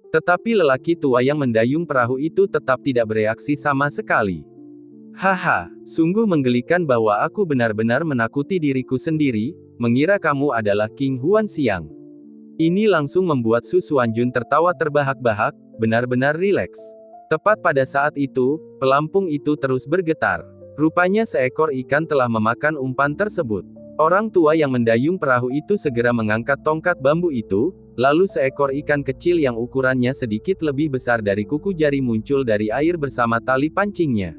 Tetapi lelaki tua yang mendayung perahu itu tetap tidak bereaksi sama sekali. Haha, sungguh menggelikan bahwa aku benar-benar menakuti diriku sendiri, mengira kamu adalah King Huanxiang. Ini langsung membuat Su Xuanjun tertawa terbahak-bahak, benar-benar rileks. Tepat pada saat itu, pelampung itu terus bergetar. Rupanya seekor ikan telah memakan umpan tersebut. Orang tua yang mendayung perahu itu segera mengangkat tongkat bambu itu, lalu seekor ikan kecil yang ukurannya sedikit lebih besar dari kuku jari muncul dari air bersama tali pancingnya.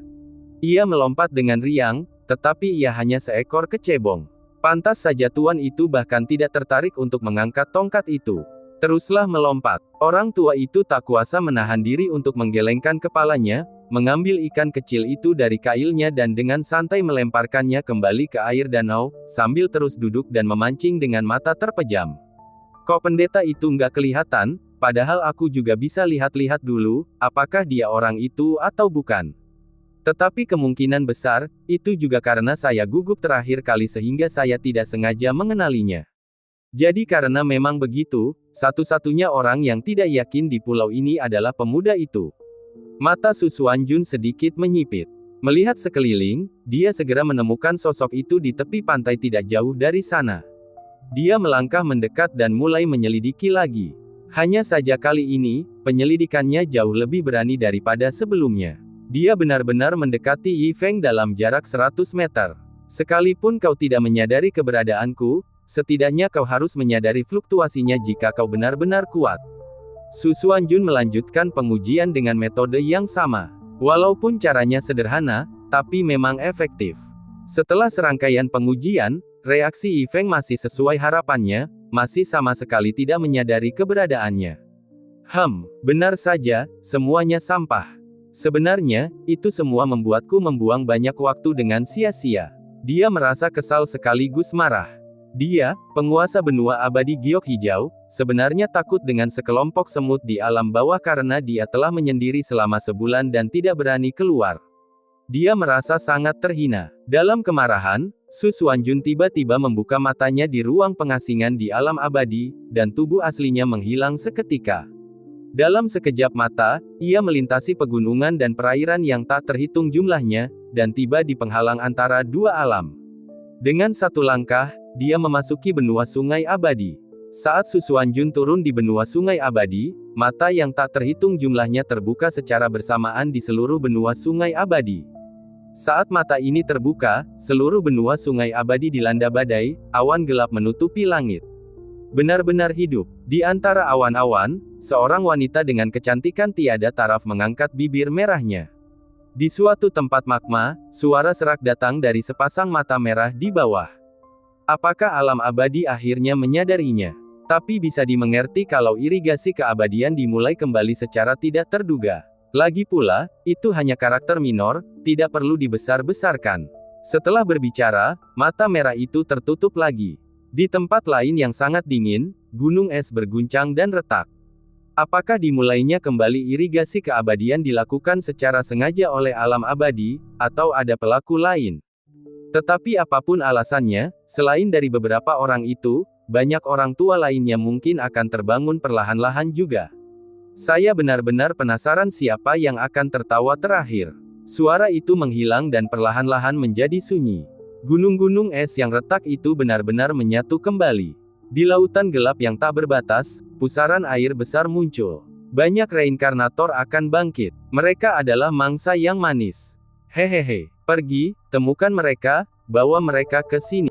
Ia melompat dengan riang, tetapi ia hanya seekor kecebong. Pantas saja tuan itu bahkan tidak tertarik untuk mengangkat tongkat itu. Teruslah melompat. Orang tua itu tak kuasa menahan diri untuk menggelengkan kepalanya, mengambil ikan kecil itu dari kailnya dan dengan santai melemparkannya kembali ke air danau, sambil terus duduk dan memancing dengan mata terpejam. Kok pendeta itu nggak kelihatan, padahal aku juga bisa lihat-lihat dulu, apakah dia orang itu atau bukan. Tetapi kemungkinan besar, itu juga karena saya gugup terakhir kali sehingga saya tidak sengaja mengenalinya. Jadi karena memang begitu, satu-satunya orang yang tidak yakin di pulau ini adalah pemuda itu. Mata Su Xuanjun sedikit menyipit. Melihat sekeliling, dia segera menemukan sosok itu di tepi pantai tidak jauh dari sana. Dia melangkah mendekat dan mulai menyelidiki lagi. Hanya saja kali ini, penyelidikannya jauh lebih berani daripada sebelumnya. Dia benar-benar mendekati Yi Feng dalam jarak 100 meter. Sekalipun kau tidak menyadari keberadaanku, setidaknya kau harus menyadari fluktuasinya jika kau benar-benar kuat. Su Xuanjun melanjutkan pengujian dengan metode yang sama. Walaupun caranya sederhana, tapi memang efektif. Setelah serangkaian pengujian, reaksi Yi Feng masih sesuai harapannya, masih sama sekali tidak menyadari keberadaannya. Benar saja, semuanya sampah. Sebenarnya, itu semua membuatku membuang banyak waktu dengan sia-sia. Dia merasa kesal sekaligus marah. Dia, penguasa benua abadi giok hijau, sebenarnya takut dengan sekelompok semut di alam bawah karena dia telah menyendiri selama sebulan dan tidak berani keluar. Dia merasa sangat terhina. Dalam kemarahan, Su Xuanjun tiba-tiba membuka matanya di ruang pengasingan di alam abadi, dan tubuh aslinya menghilang seketika. Dalam sekejap mata, ia melintasi pegunungan dan perairan yang tak terhitung jumlahnya, dan tiba di penghalang antara dua alam. Dengan satu langkah, dia memasuki benua sungai abadi. Saat Su Xuanjun turun di benua sungai abadi, mata yang tak terhitung jumlahnya terbuka secara bersamaan di seluruh benua sungai abadi. Saat mata ini terbuka, seluruh benua sungai abadi dilanda badai, awan gelap menutupi langit. Benar-benar hidup. Di antara awan-awan, seorang wanita dengan kecantikan tiada taraf mengangkat bibir merahnya. Di suatu tempat magma, suara serak datang dari sepasang mata merah di bawah. Apakah alam abadi akhirnya menyadarinya? Tapi bisa dimengerti kalau irigasi keabadian dimulai kembali secara tidak terduga. Lagi pula, itu hanya karakter minor, tidak perlu dibesar-besarkan. Setelah berbicara, mata merah itu tertutup lagi. Di tempat lain yang sangat dingin, gunung es berguncang dan retak. Apakah dimulainya kembali irigasi keabadian dilakukan secara sengaja oleh alam abadi, atau ada pelaku lain? Tetapi apapun alasannya, selain dari beberapa orang itu, banyak orang tua lainnya mungkin akan terbangun perlahan-lahan juga. Saya benar-benar penasaran siapa yang akan tertawa terakhir. Suara itu menghilang dan perlahan-lahan menjadi sunyi. Gunung-gunung es yang retak itu benar-benar menyatu kembali. Di lautan gelap yang tak berbatas, pusaran air besar muncul. Banyak reinkarnator akan bangkit. Mereka adalah mangsa yang manis. Hehehe. Pergi, temukan mereka, bawa mereka ke sini.